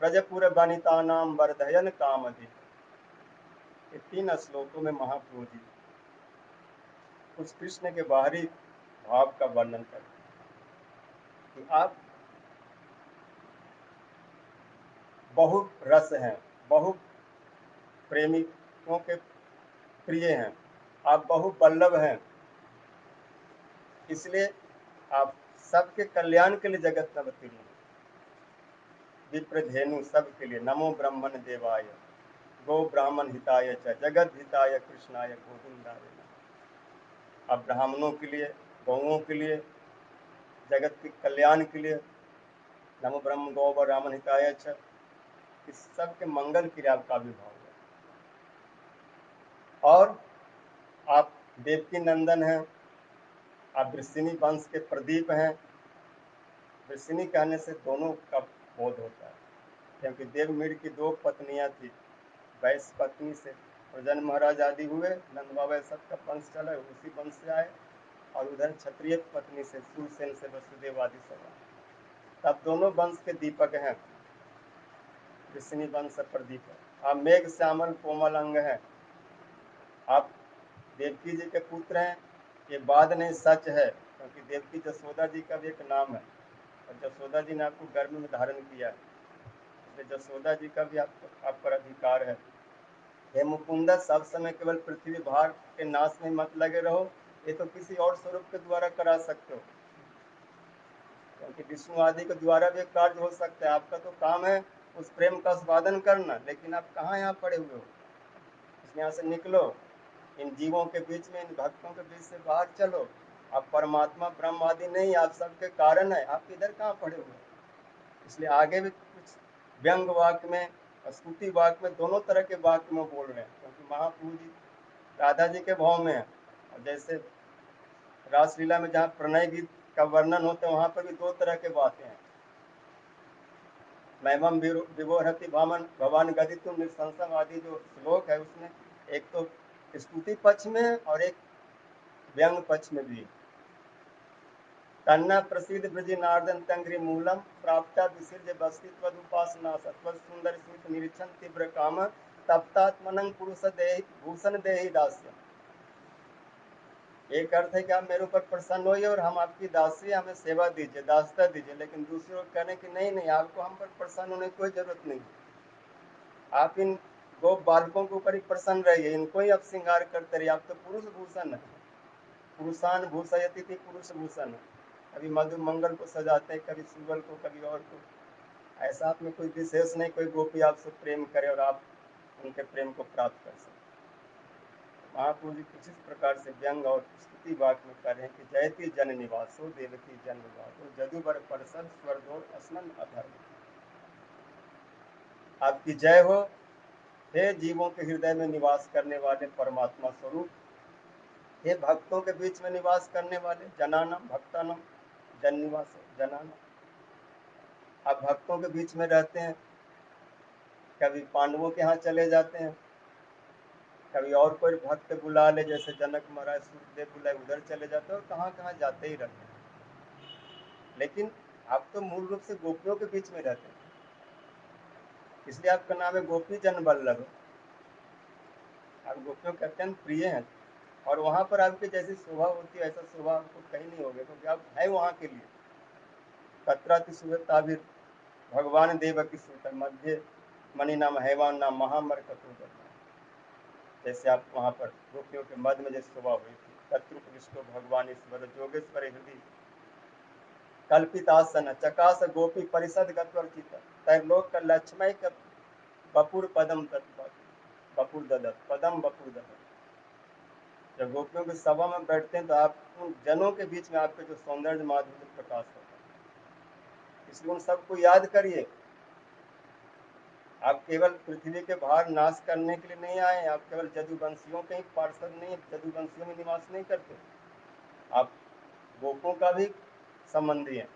ब्रजपुर वनिता नाम वर्धयन कामधि। ये 3 श्लोकों में महाप्रभु जी उस कृष्ण के बाहरी भाव का वर्णन करते हैं कि आप बहुत रस हैं, बहुत प्रेमिकों के प्रिय हैं, आप बहुत बल्लभ हैं, इसलिए आप सबके कल्याण के लिए जगत में अवतीर्ण हैं। विप्रधेनु सबके लिए, नमो ब्रह्मण देवाय गो ब्राह्मण हिताय च जगत हिताय कृष्णाय गोविंदाय। आप ब्राह्मणों के लिए, गौओं के लिए, जगत के कल्याण के लिए, नमो ब्रह्म गौ ब्राह्मण हिताय च, इस सब के मंगल के लिए आपका आविर्भाव है। और आप देवकी नंदन हैं, आप वृषिणी वंश के प्रदीप हैं। वृषिणी कहने से दोनों का बोध होता है, क्योंकि देवमीर की 2 पत्नियां थी, वैश्य पत्नी से प्रजन महाराज आदि हुए, नंद बाबा सब का वंश चला, उसी वंश से आए, और उधर क्षत्रिय पत्नी से सूरसेन से वसुदेव आदि सब आए। तब दोनों वंश के दीपक हैं, वृषिणी वंश प्रदीप है। आप मेघ श्यामल कोमल अंग है, आप देवकी जी के पुत्र हैं, ये बात नहीं सच है, क्योंकि देवकी जसोदा जी का भी एक नाम है, और जसोदा जी ने आपको गर्भ में धारण किया है, इसलिए जसोदा जी का भी आप पर अधिकार है। हे मुकुंदा, सब समय केवल पृथ्वी भार के नाश में मत लगे रहो, ये तो किसी और स्वरूप के द्वारा करा सकते हो, क्योंकि विष्णु आदि के द्वारा भी कार्य हो सकता है। आपका तो काम है उस प्रेम का स्वादन करना, लेकिन आप कहाँ यहाँ पड़े हुए हो, इसलिए यहाँ से निकलो, इन जीवों के बीच में, इन भक्तों के बीच से बाहर चलो। आप परमात्मा ब्रह्म आदि नहीं, आप सबके कारण है, आप इधर कहाँ पड़े हुए। इसलिए आगे भी कुछ व्यंग वाक्य में, स्तुति वाक्य में, दोनों तरह के वाक्य में बोल रहे हैं, क्योंकि महाप्रभु जी राधा जी के भाव में है। और जैसे रासलीला में जहाँ प्रणय गीत का वर्णन होता है, वहां पर भी दो तरह के बातें हैं। मैमम विवोहति भामन भवान गदितुम निसंसम आदि जो श्लोक है, उसमें एक तो स्तुति पक्ष में और एक व्यंग पक्ष में भी। तन्ना प्रसिद्ध ब्रजी नारदन तंग्री मूलम प्राप्ता विसर्ज बस्तित्व उपासना सत्व सुंदर स्मित निरीक्षण तीव्र काम तप्तात्मनं पुरुष देहि भूषण देहि दास्यम। एक अर्थ है कि आप मेरे ऊपर प्रसन्न होइए और हम आपकी दासी, हमें सेवा दीजिए, दासता दीजिए। लेकिन दूसरे लोग कहने की नहीं नहीं, आपको हम पर प्रसन्न होने की कोई जरूरत नहीं, आप इन दो बालकों के ऊपर ही प्रसन्न रहिए, इनको ही आप श्रृंगार करते रहिए। आप तो पुरुष भूषण है, पुरुषान भूषयति थी पुरुष भूषण। कभी मधु मंगल को सजाते हैं, कभी सुगल को, कभी और को। ऐसा आप में कोई विशेष नहीं कोई गोपी आपसे प्रेम करे और आप उनके प्रेम को प्राप्त कर सकें। महाप्रभु जी कुछ इस प्रकार से व्यंग और स्तुति वाक्य में कर रहे हैं कि जयति जन निवासो देवकी जन निवासो जदुबर परसर स्वर्गोर असनन अधर्म। आपकी जय हो, हे जीवों के हृदय में निवास करने वाले परमात्मा स्वरूप, हे भक्तों के बीच में निवास करने वाले, जनानम भक्तानम जन निवास जनानम। आप भक्तों के बीच में रहते हैं, कभी पांडवों के यहाँ चले जाते हैं, कभी और कोई भक्त बुला ले, जैसे जनक महाराज सूर्यदेव बुलाए उधर चले जाते हैं, और कहाँ कहाँ जाते ही रहते हैं। लेकिन आप तो मूल रूप से गोपियों के बीच में रहते हैं, इसलिए आपका नाम है गोपी जन वल्लभ। आप गोपियों के अत्यंत प्रिय हैं, और वहां पर आपकी जैसी शोभा होती है, ऐसा शोभा आपको कहीं नहीं होगा, क्योंकि आप है वहां के लिए। तत्राति सुगताभिर भगवान देव की सुत मध्य मणि नाम हैवान नाम महामरकतो। जैसे आप वहां पर गोपियों के मध्य में जैसे शोभा हुई थी। तत्रुपृष्टो भगवान ईश्वर जोगेश्वर हृदय कल्पितासन चकास गोपी परिषद गत्वर्चित तैलोक का लक्ष्मय का बपुर पदम तत्व बपुर ददत पदम बपुर ददत। जब गोपियों की सभा में बैठते हैं तो आप उन जनों के बीच में आपके जो सौंदर्य माधुर्य प्रकाश होता है, इसलिए उन सबको याद करिए। आप केवल पृथ्वी के भार नाश करने के लिए नहीं आए, आप केवल जदुवंशियों के ही पार्षद नहीं, जदुवंशियों में निवास नहीं करते, आप गोपों का भी संबंधी है,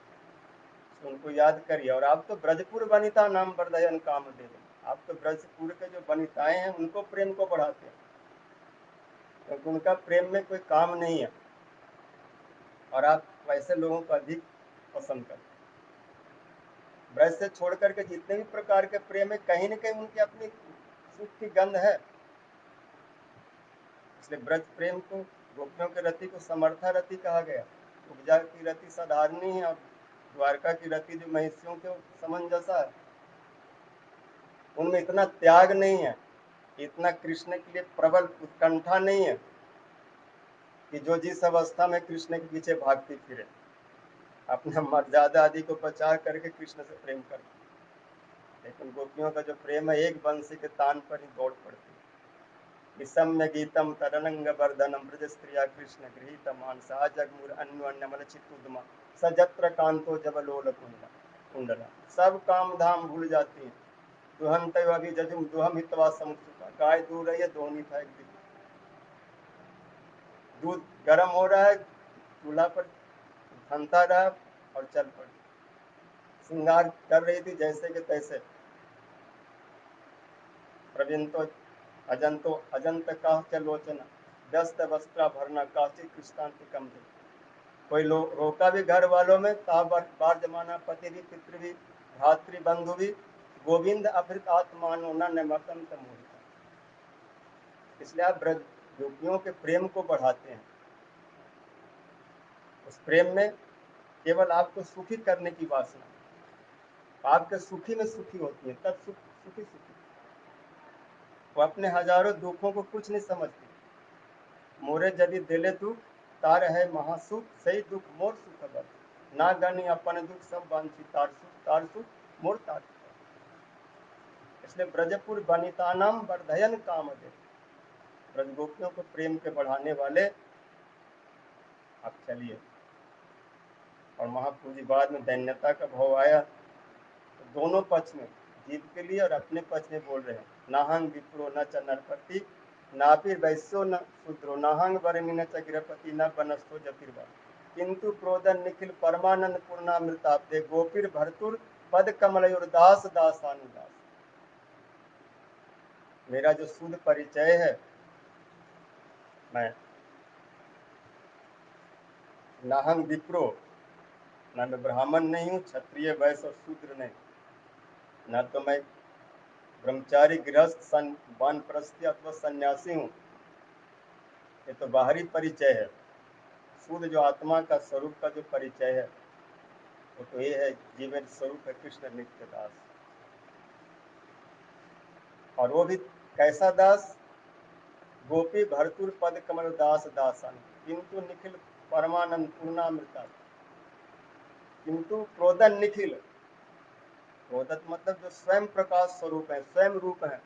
उनको याद करिए। और आप तो ब्रजपुर वनिता नाम वर्धयन काम दे, आप तो ब्रजपुर के जो वनिताएं हैं उनको प्रेम को बढ़ाते हैं, क्योंकि उनका प्रेम में कोई काम नहीं है, और आप वैसे लोगों को अधिक पसंद करते हैं। ब्रज से छोड़ करके जितने भी प्रकार के प्रेम है, कहीं न कहीं उनकी अपनी सुख की गंध है। इसलिए ब्रज प्रेम को, गोपियों के रति को समर्था रति कहा गया। उपजा की रति साधारणी है, और द्वारका की रति जो महिषियों के समन जैसा है, उनमें इतना त्याग नहीं है, इतना कृष्ण के लिए प्रबल उत्कंठा नहीं है कि जो जिस अवस्था में कृष्ण के पीछे भागती फिरे, अपना मर्यादा आदि को बचा करके कृष्ण से प्रेम करती। लेकिन गोपियों का जो प्रेम है, एक बंसी के तान पर ही दौड़ पड़ती है। विषम्य गीतम तरनंग वर्धनम ब्रज स्त्रिया कृष्ण गृहीत मानसा जगमुर अन्वन्यमल चित्तुदमा सजत्र कांतो जबलोल कुंडला। सब काम धाम भूल जाती है, दुहम तय अभी जजुम दुहम हितवा समुचुका। गाय दूर रही है, दोहनी फेंक दी, दूध गर्म हो रहा है, चूल्हा पर ठनता रहा और चल पड़ी। श्रृंगार कर रही थी जैसे के तैसे, प्रविंतो अजंतो अजंत का चलोचना दस्त वस्त्रा भरना काशी कृष्णांति कम। कोई लोग रोका भी घर वालों में, बार जमाना पति भी पितृ भी भातृ बंधु भी गोविंद अभृत आत्मानो न नमतम तमोहिता। इसलिए आप ब्रज गोपियों के प्रेम को बढ़ाते हैं। उस प्रेम में केवल आपको सुखी करने की वासना, आपके सुखी में सुखी होती है, तब सुखी सुखी। वो अपने हजारों दुखों को कुछ नहीं समझती। मोरे यदि दिले दुख तार है महासुख, सही दुख मोर सुख बर ना गणी अपन दुख सब वांछी तार सुख मोर तार। इसलिए ब्रजपुर वनितानाम वर्धयन काम दे, ब्रज गोपियों को प्रेम के बढ़ाने वाले आप चलिए। और महाप्रभु जी बाद में दैन्यता का भाव आया, तो दोनों पक्ष में, जीव के लिए और अपने पक्ष में बोल रहे हैं। नाहंग विप्रो न च नरपति नापि वैश्यो न शूद्रो नाहंग वरनि न च गृहपति न बनस्थो जतिर्वा किंतु क्रोधन निखिल परमानंद पूर्णामृताब्दे गोपीर भरतुर पद कमलयोर्दास दासानुदास। मेरा जो शुद्ध परिचय है, मैं नाहंग विप्रो, न मैं ब्राह्मण नहीं हूँ, क्षत्रिय वैश्य और शूद्र नहीं, न तो मैं ब्रह्मचारी गृहस्थ वानप्रस्थी अथवा सन्यासी हूँ। ये तो बाहरी परिचय है। शुद्ध जो आत्मा का स्वरूप का जो परिचय है वो तो ये है, जीवन स्वरूप है कृष्ण नित्य दास। और वो भी कैसा दास? गोपी भरतुर पद कमल दास दासन किंतु निखिल परमानंद पूर्णामृता किंतु क्रोधन निखिल। क्रोधत मतलब जो स्वयं प्रकाश स्वरूप है, स्वयं रूप है।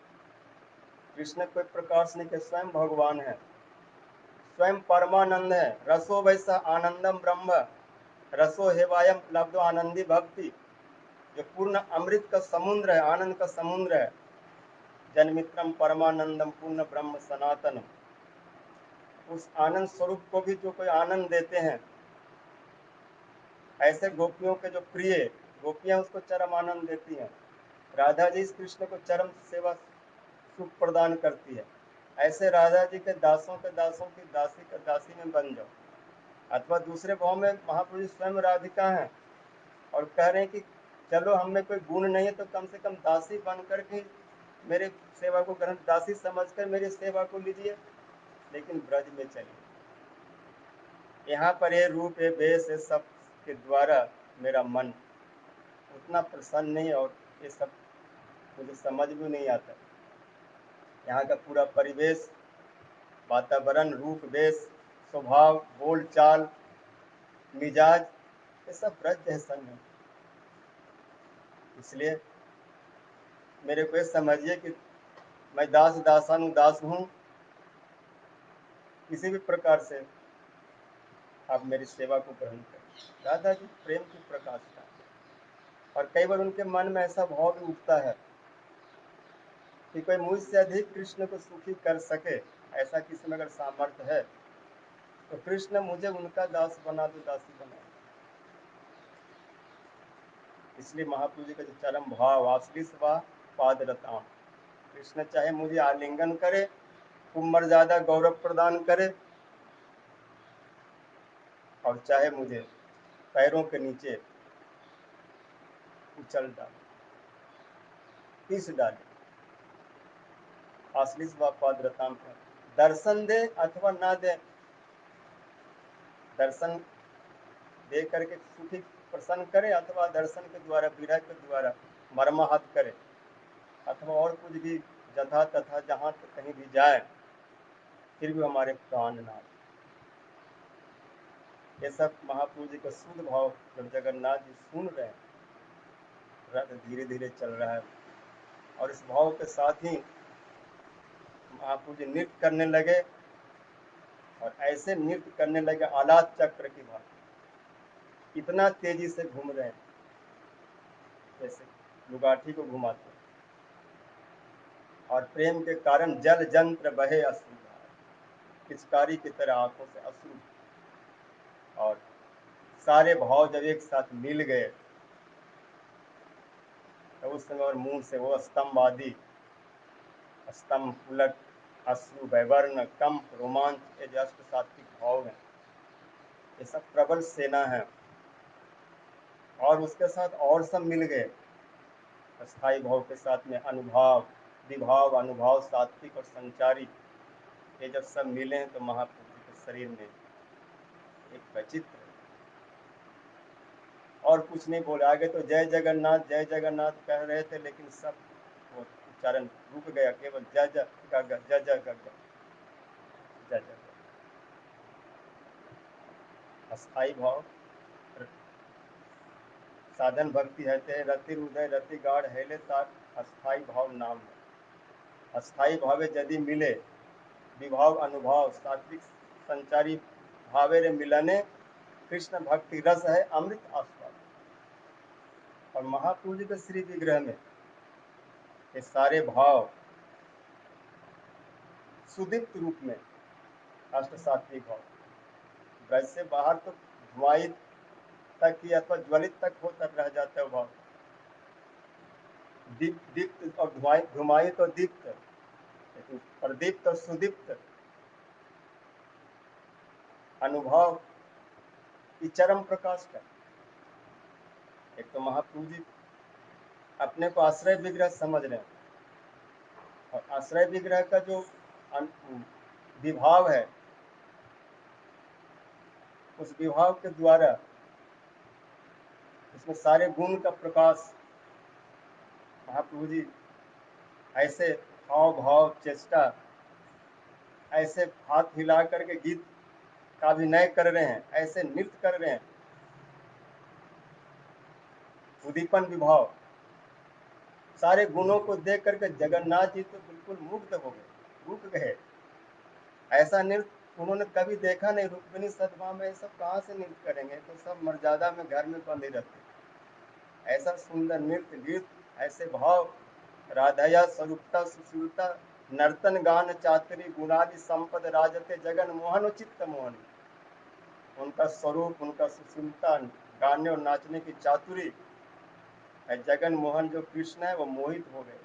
कृष्ण कोई प्रकाश नहीं के, स्वयं भगवान है, स्वयं परमानंद है। रसो वैसा आनंदम ब्रह्म रसो हेवायम लब्धो आनंदी भक्ति, जो पूर्ण अमृत का समुद्र है, आनंद का समुद्र है। जन्मित्रम परमानंदम पूर्ण ब्रह्म सनातनम, उस आनंद स्वरूप को भी जो कोई आनंद देते हैं, ऐसे गोपियों के जो प्रिय गोपियां उसको चरम आनंद देती हैं। राधा जी इस कृष्ण को चरम सेवा सुख प्रदान करती है। ऐसे राधा जी के दासों की दासी का दासी में बन जाओ। अथवा दूसरे भाव में महाप्रभु स्वयं राधिका हैं और कह रहे हैं कि चलो हम में कोई गुण नहीं है तो कम से कम दासी बन करके मेरे सेवा को ग्रहण, दासी समझकर मेरी सेवा को लीजिए, लेकिन ब्रज में चलिए। यहाँ पर ये रूप है, वेश है, सब के द्वारा मेरा मन उतना प्रसन्न नहीं और ये सब मुझे समझ में नहीं आता। यहाँ का पूरा परिवेश, वातावरण, रूप, वेश, स्वभाव, बोल चाल, मिजाज, ये सब ब्रज जैसा है। इसलिए मेरे को समझिए कि मैं दास दासानुदास हूँ। किसी भी प्रकार से आप मेरी सेवा को ग्रहण करें। राधा जी प्रेम की प्रकाशता। और कई बार उनके मन में ऐसा भाव भी उठता है कि कोई मुझसे अधिक कृष्ण को सुखी कर सके, ऐसा किसी में अगर सामर्थ्य है तो कृष्ण मुझे उनका दास बना दो, दासी बना दो। इसलिए महाप्रभु जी का जो चरम भाव, आश्लिष व पादरताम, कृष्ण चाहे मुझे आलिंगन करे, खूब मर्यादा गौरव प्रदान करे, और चाहे मुझे पैरों के नीचे उछल डाले, पीस डाले। आश्लिष व पादरताम, दर्शन दे अथवा ना दे, दर्शन दे करके सुखी प्रसन्न करे अथवा दर्शन के द्वारा, विरह के द्वारा मर्माहत करे, अथवा और कुछ भी जथा तथा जहाँ कहीं भी जाए फिर भी हमारे प्राण नाथ। ये सब महाप्रभु जी का शुद्ध भाव जब जगन्नाथ जी सुन रहे हैं, रथ धीरे धीरे चल रहा है और इस भाव के साथ ही महाप्रभु जी नृत्य करने लगे। और ऐसे नृत्य करने लगे आलात चक्र की भांति, इतना तेजी से घूम रहे हैं जैसे लुगाठी को घुमाते हैं। और प्रेम के कारण जल जंत्र बहे अश्रु, पिचकारी की तरह आंखों से अश्रु। और सारे भाव जब एक साथ मिल गए तो उस समय और मुंह से वो स्तंभ आदि, स्तंभ, उलट, अश्रु, वैवर्ण, कंप, रोमांच, ये जो अष्ट सात्विक भाव हैं, ये सब प्रबल सेना है। और उसके साथ और सब मिल गए स्थायी भाव के साथ में, अनुभाव, विभाव, अनुभाव, सात्विक और संचारी, ये जब सब मिले हैं तो महाप्रभु जी के शरीर में एक वैचित्र। और कुछ नहीं बोले, आगे तो जय जगन्नाथ कह रहे थे, लेकिन सब वो उच्चारण रुक गया, केवल जय जय गग, जय जय गग, जय जय। अस्थाई भाव, साधन भक्ति है रति हृदय रति गाढ़ हेले तार, अस्थाई भाव नाम है। अस्थाई भावे यदि मिले, विभाव अनुभाव सात्विक संचारी भावे रे मिलने, कृष्ण भक्ति रस है अमृत आस्वाद। और महाप्रभु जी के श्री विग्रह में ये सारे भाव सुदीप्त रूप में अष्ट सात्विक भाव, ब्रज से बाहर तो धुआंित तक ही अथवा ज्वलित तक हो तक रह जाता है भाव, दीप्त दीप्त और धुमायित और दीप्त, लेकिन प्रदीप्त और सुदीप्त अनुभव की चरम प्रकाश का। एक तो महाप्रभु जी अपने को आश्रय विग्रह समझ रहे हैं, और आश्रय विग्रह का जो विभाव है, उस विभाव के द्वारा इसमें सारे गुण का प्रकाश महाप्रभु जी ऐसे हाव भाव चेष्टा, ऐसे हाथ हिला करके गीत का अभिनय कर रहे हैं, ऐसे नृत्य कर रहे हैं, उद्दीपन विभाव, सारे गुणों को देख करके जगन्नाथ जी तो बिल्कुल मुग्ध हो गए, रुक गए। ऐसा नृत्य उन्होंने कभी देखा नहीं। रुक्मिणी सदमा में सब कहाँ से नृत्य करेंगे, तो सब मर्यादा में घर में बंधे रहते। ऐसा सुंदर नृत्य गीत, ऐसे भाव, राधया स्वरूपता सुशीलता, नर्तन गान चातुरी गुणादि संपद राजते जगन मोहन चित्त मोहन। उनका स्वरूप, उनका सुशीलता, गाने और नाचने की चातुरी, जगन मोहन जो कृष्ण है वो मोहित हो गए।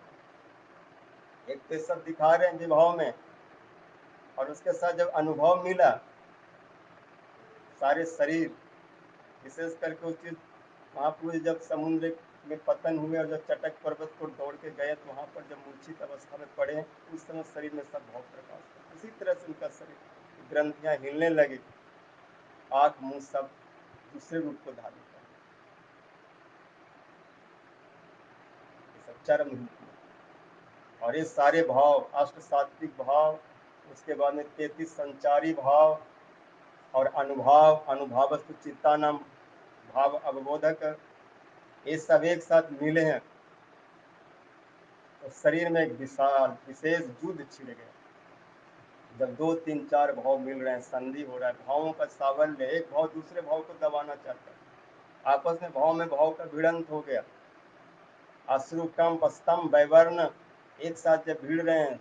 एक तो सब दिखा रहे हैं विभाव में, और उसके साथ जब अनुभव मिला, सारे शरीर, विशेष करके उस चीज महापुरुष जब समुद्र में पतन हुए और जब चटक पर्वत को दौड़ के गए, तो वहां पर जब मूर्छित अवस्था में पड़े, उस समय शरीर में सब भाव प्रकाश। इसी तरह से उनका शरीर, ग्रंथियां हिलने लगी, आंख मुंह सब दूसरे रूप को धारण कर, चरम रूप में। और ये सारे भाव, अष्ट सात्विक भाव, उसके बाद में 33 संचारी भाव और अनुभाव, अनुभावस्तु चित्तानाम भाव अवबोधक, ये सब एक साथ मिले हैं, तो शरीर में एक विशाल विशेष युद्ध छिड़ गया। जब 2 3 4 भाव मिल रहे हैं, संधि हो रहा है, भावों का सावल्य, एक भाव दूसरे भाव को दबाना चाहता है, आपस में भाव का भिड़ंत हो गया। अश्रु कंप स्तंभ वैवर्ण एक साथ जब भिड़ रहे हैं,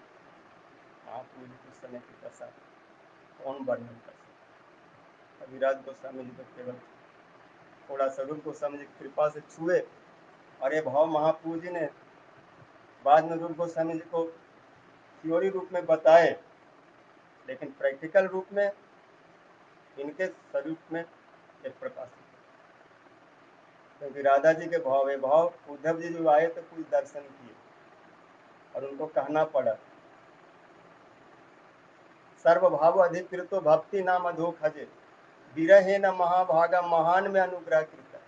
महाप्रभु जी उस समय की दशा कौन वर्णन कर सकता। कविराज गोस्वामी जी तो केवल थोड़ा सा रूप गोस्वामी जी कृपा से छुए, और ये भाव महाप्रभु जी ने बाद में रूप गोस्वामी जी को थ्योरी रूप में बताए, लेकिन प्रैक्टिकल रूप में इनके स्वरूप में एक प्रकाशित, क्योंकि राधा जी के भाव, ये भाव उद्धव जी जो आए तो कुछ दर्शन किए और उनको कहना पड़ा, सर्वभाव अधिकृतो भक्ति नाम अधो खजे विरहे न महाभागा महान में अनुग्रह कृत।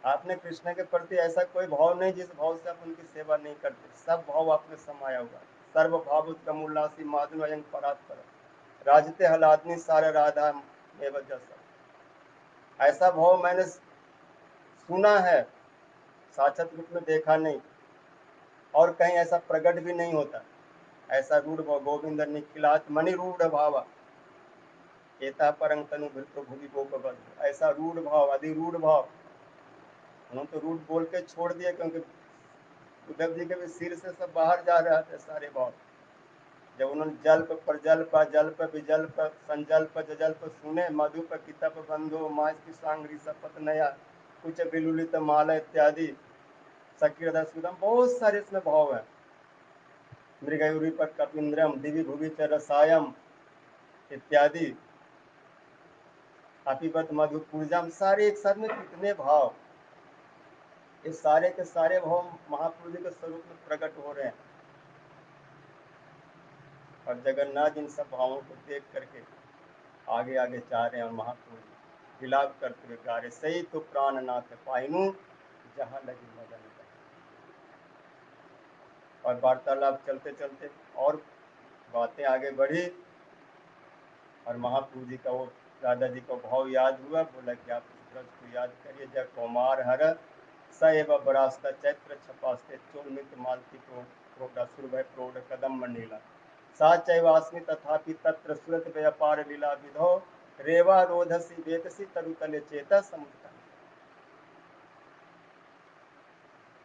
आपने कृष्ण के प्रति ऐसा कोई भाव नहीं जिस भाव से आप उनकी सेवा नहीं करते, सब भाव आपने समाया हुआ। सर्व भाव उत्तम उल्लासी माधुन अयं परात्पर राजते हलादनी सारे राधा एवं जैसा। ऐसा भाव मैंने सुना है, साक्षात रूप में देखा नहीं, और कहीं ऐसा प्रकट भी नहीं होता। ऐसा रूढ़ भाव गोविंद निखिलात मणि रूढ़ भावा एता परंग तनु भृतो भूमि गोपबद्ध, ऐसा रूढ़ भाव, अधिरूढ़ भाव। उन्होंने तो रूढ़ बोल के छोड़ दिया, क्योंकि उद्धव जी के भी सिर से सब बाहर जा रहे थे सारे भाव। जब उन्होंने जल्प प्रजल्प जल्प विजल्प संजल्प जजल्प सुने, मधुप कितप बंधो मास की सांगरी सपत नया कुछ बिलुलित माला इत्यादि सकीर्दय सुदम, बहुत सारे इसमें भाव है। मृगयूरी पर कपिंद्रम दिव्य भुवि च रसायम इत्यादि, अपिबत मधु पूजम, सारे एक साथ में कितने भाव, ये सारे के सारे भाव महाप्रभु जी के स्वरूप में प्रकट हो रहे हैं। और जगन्नाथ इन सब भावों को देख करके आगे आगे जा रहे हैं, और महाप्रभु जी विलाप करते हुए गा रहे, सही तो प्राणनाथ पाइनू जहाँ लगी मदन। और वार्तालाप चलते चलते और बातें आगे बढ़ी, और महाप्रभु जी का वो राधा जी को भाव याद हुआ, बोला कि आप इस ब्रज को याद करिए, जय कुमार हर स एव बरास्ता चैत्र छपास्ते चोलमित मालती प्रोढ़ भय प्रोढ़ कदम मंडीला सा चैवास्मि तथापि तत्र सुरत व्यापार लीला विधो रेवा रोधसी वेतसी तरुतले चेता समुद्र।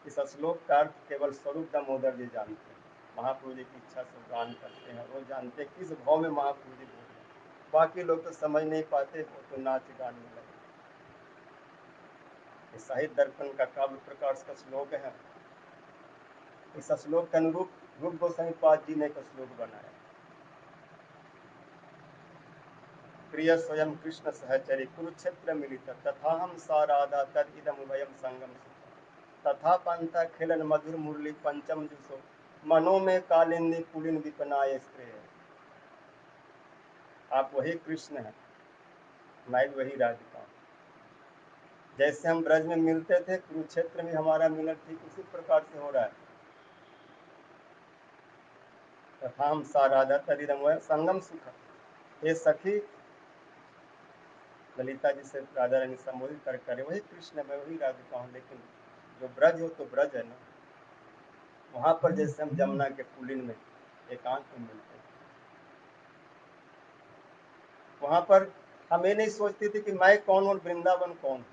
इस श्लोक का अर्थ केवल स्वरूप दामोदर जी जानते हैं। महाप्रभु जी की इच्छा से गान करते हैं, वो जानते हैं किस भाव में महाप्रभु जी बोल रहे हैं। बाकी लोग तो समझ नहीं पाते, वो तो नाच गाने लगे। साहित्य दर्पण का काव्य प्रकाश का श्लोक है। इस श्लोक के अनुरूप रूप गोस्वामी पाद जी ने एक श्लोक बनाया। प्रिय स्वयं कृष्ण सहचरी कुरुक्षेत्र मिलित तथा हम साराधा तद इदम उभयम संगम तथा पंथा खेलन मधुर मुरली पंचम जुसो मनो में कालिंदी पुलिन विपनाय स्प्रे। आप वही कृष्ण हैं, मैं वही राधिका। जैसे हम ब्रज में मिलते थे, कुरुक्षेत्र में हमारा मिलन ठीक उसी प्रकार से हो रहा है। तथा हम साराधा तद इदम संगम सुख। ये सखी ललिता जी से राधा रानी संबोधित कर करे वही कृष्ण, मैं वही राधिका हूँ। लेकिन जो ब्रज हो तो ब्रज है ना, वहां पर जैसे हम जमुना के पुलिन में एकांत में मिलते हैं, वहां पर हम ये नहीं सोचते थे कि मैं कौन और वृंदावन कौन।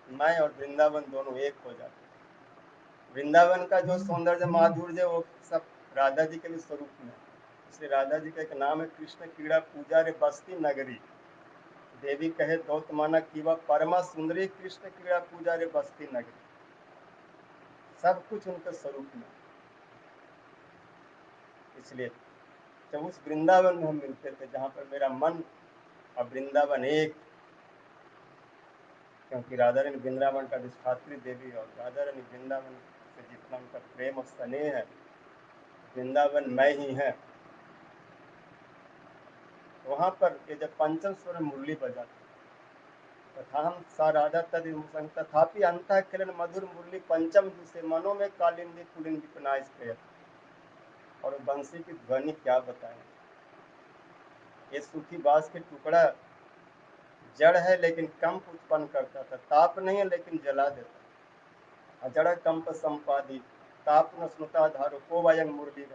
मैं और वृंदावन दोनों एक हो जाते। वृंदावन का जो सौंदर्य माधुर्य वो सब राधा जी के भी स्वरूप में। इसलिए राधा जी का एक नाम है कृष्ण क्रीड़ा पूजा रे बस्ती नगरी। देवी कहे दौतमाना की वह परमा सुंदरी कृष्ण क्रीड़ा पूजा रे बस्ती नगरी। सब कुछ उनके स्वरूप में। इसलिए जब उस वृंदावन में हम मिलते थे जहाँ पर मेरा मन और वृंदावन एक, क्योंकि राधा रानी वृंदावन का अधिष्ठात्री देवी और राधा रानी वृंदावन से जितना उनका प्रेम और स्नेह है, वृंदावन मैं ही है। वहां पर ये जब पंचम स्वर मुरली बजाते तथा हम सा राधा तद तथापि अंत खेलन मधुर मुरली पंचम से मनो में कालिंदी पुलिन विपनाय स्प्रे। और बंसी की ध्वनि क्या बताएं। ये सूखी बांस के टुकड़ा जड़ है लेकिन कंप उत्पन्न करता था, ताप नहीं है लेकिन जला देता। अजड़ कंप संपादी ताप न स्नुता धारो को वयं मुरली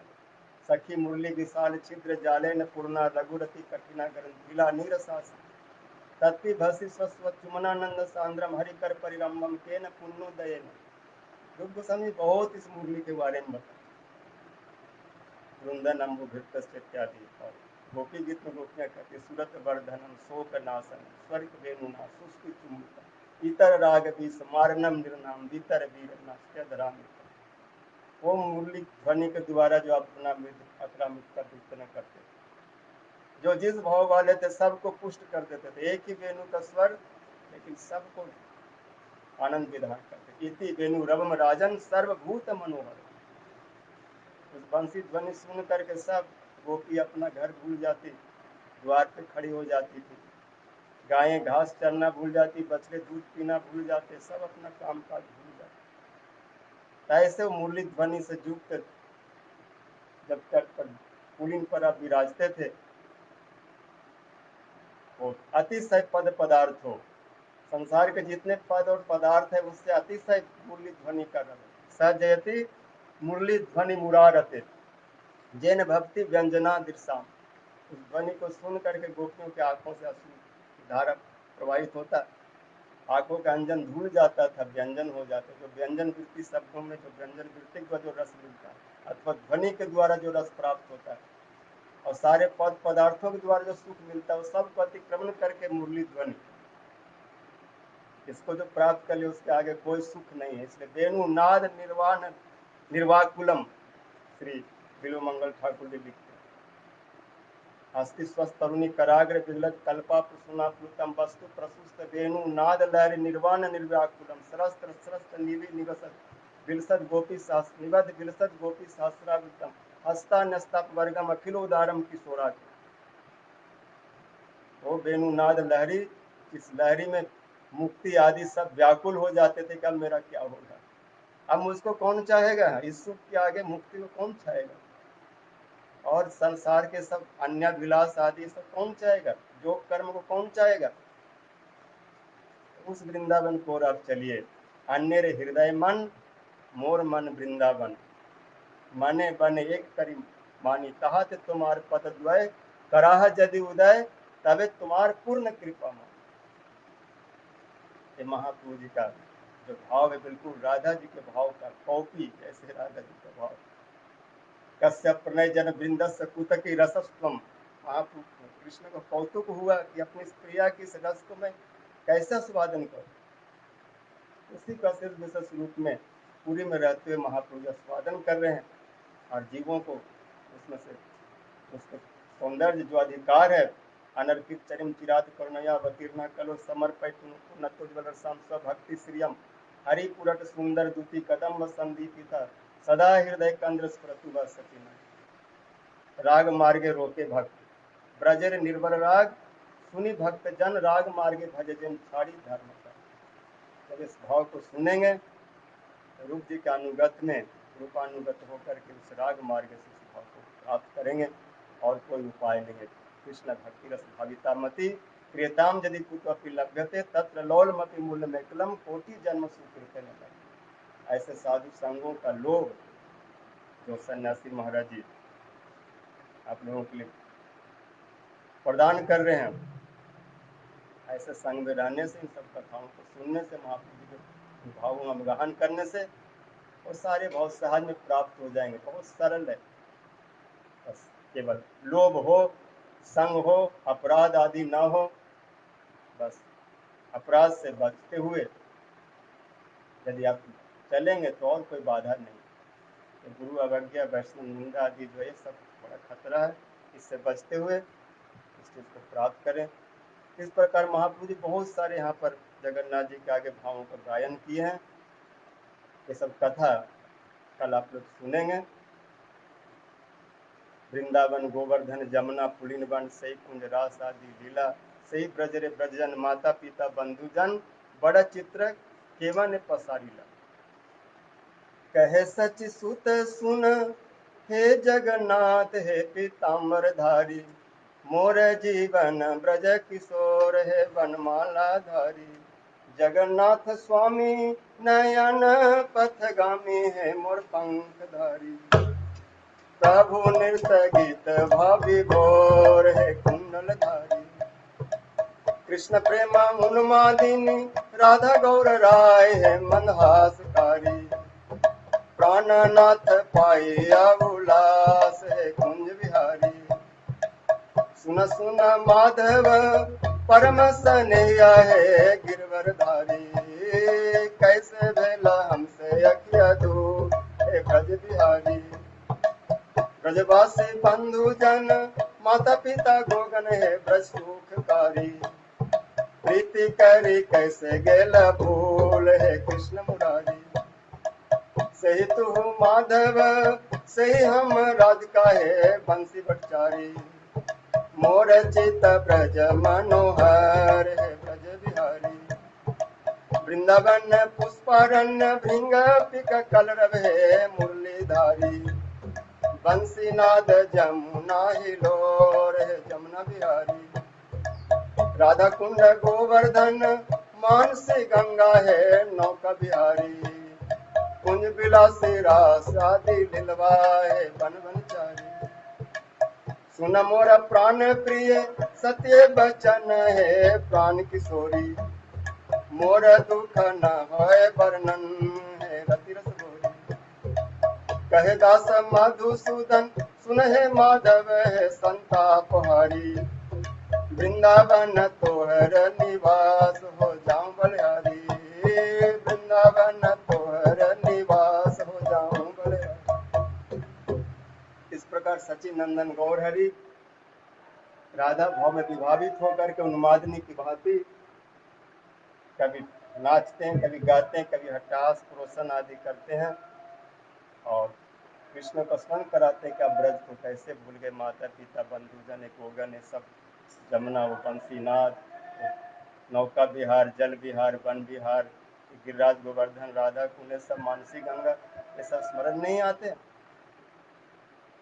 सखी मुरली विशाल छिद्र जाले न पूर्णा रघुरति कठिना ग्रंथिला नीरसास तत्ति भसी स्वस्व चुमनानंद सांद्रम हरिकर परिरंभम के न पुण्योदय न। रूप गोस्वामी बहुत इस मुरली के बारे में बताया। वृंदन अम्बु भृत इत्यादि। और गोपी गीत में गोपियां कहती सूरत वर्धनम शोक नाशन स्वर्ग वेणुना सुष्टि चुमुता इतर राग बीस मारनम निर्नाम भीतर वीर नाश्यधराम। वो मुरली ध्वनि के द्वारा जो अपना अपना मित्र कीर्तन करते थे, जो जिस भाव वाले थे सबको पुष्ट कर देते थे। एक ही वेणु का स्वर लेकिन सबको आनंद विधान करते। इति वेणु रवम राजन सर्वभूत मनोहर। उस बंसी ध्वनि सुन करके सब गोपी अपना घर भूल जाती, द्वार पे खड़ी हो जाती थी। गायें घास चरना भूल जाती, बछड़े दूध पीना भूल जाते, सब अपना काम काज भूल जाते। ऐसे मुरली ध्वनि से युक्त जब तट पर पुलिन पर आप विराजते थे, वो अतिशय पद पदार्थ हो संसार के जितने पद और पदार्थ है उससे अतिशय मुरली ध्वनि कर रहे। सजयति मुरली ध्वनि मुरारते जैन भक्ति व्यंजना दृश्याम। उस ध्वनि को सुन करके गोपियों के आंखों से अश्रु की धारा प्रवाहित होता, आंखों का अंजन धुल जाता था, व्यंजन हो जाता। जो व्यंजन वृत्ति शब्दों में जो व्यंजन वृत्ति का जो रस मिलता है अथवा ध्वनि के द्वारा जो रस प्राप्त होता है और सारे पद पदार्थों के द्वारा जो सुख मिलता है वो सब को अतिक्रमण करके मुरली ध्वनि, इसको जो प्राप्त कर ले उसके आगे कोई सुख नहीं है। इसलिए वेणु नाद निर्वाण निर्वाकुलम श्री बिल्वमंगल ठाकुर जी लिखते अस्ति स्वस्थ तरुणी कराग्र विलज कल्पा पुसुना प्लुतम वस्तु प्रसुस्त वेणु नाद लहरी निर्वाण निर्व्याकुलम सरस्त्र सरस्त्र नीली निवसत विलसद गोपी शास्त्र निवद विलसद गोपी शास्त्रावृतम हस्ता नस्ताप वर्गम अखिल उदारम किशोरा। वो वेणु नाद लहरी, इस लहरी में मुक्ति आदि सब व्याकुल हो जाते थे कि अब मेरा क्या होगा, अब मुझको कौन चाहेगा, इस सुख के आगे मुक्ति को कौन चाहेगा, और संसार के सब अन्य विलास आदि सब कौन चाहेगा, योग कर्म को कौन चाहेगा। उस वृंदावन को आप चलिए। अन्य रे हृदय मन मोर मन वृंदावन मने बने एक करी मानी कहत तुम्हार पद द्वय कराह यदि उदय तबे तुम्हार पूर्ण कृपा मान। ये महाप्रभु जी का जो भाव है बिल्कुल राधा जी के भाव का कॉपी, जैसे राधा जी का भाव। कश्यप प्रणय जन वृंदस्य कुतकी रसस्त्वम। आप कृष्ण को कौतुक हुआ कि अपनी प्रिया की इस रस को मैं कैसे स्वादन करूं। उसी का सिर्फ विशेष रूप में पूरी में रहते हुए महाप्रभु स्वादन कर रहे हैं, और जीवों को उसमें से उसके सौंदर्य जो अधिकार है, अनर्पित चरिम चिरात करुणया अवतीर्ण कलो समर्पित उन्नतोज्वल रसाम स्वभक्ति श्रियम हरि पुरट सुंदर दूती कदम संदीपिता सदा हृदय कंद्र स्फुरतु सकीना। राग मार्गे रोके भक्त ब्रजर निर्भर राग सुनी भक्त जन राग मार्गे भजन छाड़ी धर्म का। जब इस भाव को सुनेंगे तो रूप जी के अनुगत में रूपानुगत होकर के उस राग मार्ग से उस भाव को प्राप्त करेंगे, और कोई उपाय नहीं है। कृष्ण भक्ति रस भाविता मति क्रियताम यदि कुतपि लभ्यते तत्र लौलमपि मूलमेकलम कोटि जन्म सुकृते न लभ्यते। ऐसे साधु संगों का लोभ जो सन्यासी महाराज जी आप लोगों के लिए प्रदान कर रहे हैं, ऐसे संग में रहने से, इन सब कथाओं को सुनने से, महाप्रभु जी के भावों में ग्रहण करने से और सारे भाव सहज में प्राप्त हो जाएंगे। बहुत सरल है, बस केवल लोभ हो, संग हो, अपराध आदि ना हो, बस अपराध से बचते हुए यदि आप चलेंगे तो और कोई बाधा नहीं। तो गुरु अवज्ञा, वैष्णव निंदा आदि जो है सब बड़ा खतरा है, इससे बचते हुए इस चीज को प्राप्त करें। इस प्रकार महाप्रभु जी बहुत सारे यहाँ पर जगन्नाथ जी के आगे भावों का गायन किए हैं। ये सब कथा कल आप लोग सुनेंगे। वृंदावन गोवर्धन जमुना पुलिन वन सही कुंज रास आदि लीला सही ब्रजरे ब्रजजन माता पिता बंधुजन बड़ा चित्र केवन पसारीला। कहे सच सुत सुन हे जगन्नाथ हे पीताम्बर धारी मोर जीवन ब्रज किशोर है बनमाला धारी। जगन्नाथ स्वामी नयन पथगामी है मोर पंखधारी। प्रभु नृत्य गीत भावी भोर है कुंडल धारी। कृष्ण प्रेमा उन्मादिनी राधा गौर राय है मंदहासकारी। प्राणनाथ पाया उल्लास है कुंज विहारी। सुन सुन माधव परम स्नेहा है गिरवरधारी। कैसे भेला हमसे अखिया दूर है ब्रज बिहारी। ब्रजवासी बंधु जन माता पिता गोगन है ब्रज सुखकारी। प्रीति करी कैसे गेला भूल है कृष्ण मुरारी। सही तू माधव सही हम राधिका है बंसी भट्टारी। मोर चित ब्रज मनोहर है ब्रज बिहारी। वृंदावन पुष्पारण्य भृंग पिक कलरव है मुरलीधारी। बंसीनाद जमुना हिलोर है जमुना बिहारी। राधा कुंड गोवर्धन मानसी गंगा है नौका बिहारी। कुंज बिलासी रास आदि लिलवा है बन बनचारी। सुन मोर प्राण प्रिय सत्य बचन है प्राण किशोरी। मोर दुख न होय वर्णन है रति रस भोरी। कहे दास मधुसूदन सुन है माधव है संताप हारी। वृंदावन तोहर निवास हो जाऊं बलिहारी। वृंदावन तोहर निवास हो जाऊं बलिहारी। इस प्रकार सचिन नंदन गौर हरि राधा भाव में विभावित होकर के उन्मादनी की भांति कभी नाचते हैं, कभी गाते हैं, कभी हट्टास प्रोसन आदि करते हैं, और कृष्ण को स्मरण कराते हैं कि आप ब्रज को कैसे भूल गए। माता पिता बंधुजन गोगन सब जमुना वो बंसीनाथ नौका विहार जल विहार वन विहार गिरिराज गोवर्धन राधा कुंड सब मानसी गंगा, ये सब स्मरण नहीं आते।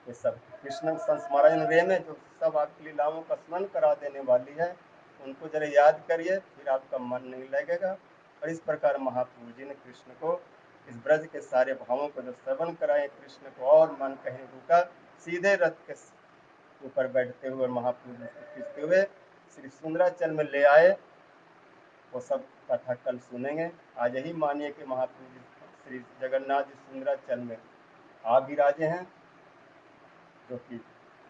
ये सब कृष्ण संस्मरण रे में जो सब आपकी लीलाओं का स्मरण करा देने वाली है, उनको जरा याद करिए, फिर आपका मन नहीं लगेगा। और इस प्रकार महाप्रभु जी ने कृष्ण को इस ब्रज के सारे भावों को जो श्रवण कराए, कृष्ण को और मन कहीं रुका, सीधे रथ के ऊपर बैठते हुए महाप्रभु जी को खींचते हुए श्री सुंदराचल में ले आए। वो सब कथा कल सुनेंगे। आज यही मानिए कि महाप्रभु श्री जगन्नाथ जी सुंदराचल में आ विराजे हैं, जो कि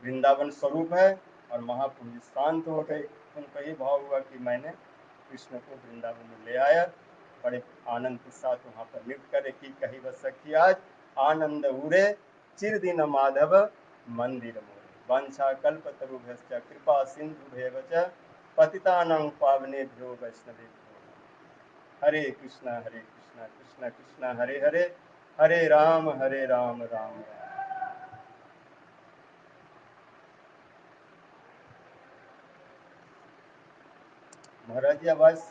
वृंदावन स्वरूप है। और महाप्रभु जी शांत हो गए, उनको ये भाव हुआ कि मैंने कृष्ण को वृंदावन में ले आया। बड़े आनंद के साथ वहाँ पर नृत्य करे कि कही बस सखी आज आनंद उरे चिर दिन माधव मंदिर मोरे वांछा कल्प तरुभ्यश्च कृपा सिंधु भेव च पतितानां पावनेभ्यो वैष्णवेभ्यो हरे कृष्णा कृष्ण कृष्ण हरे हरे हरे राम राम राम। महाराज जी आवाज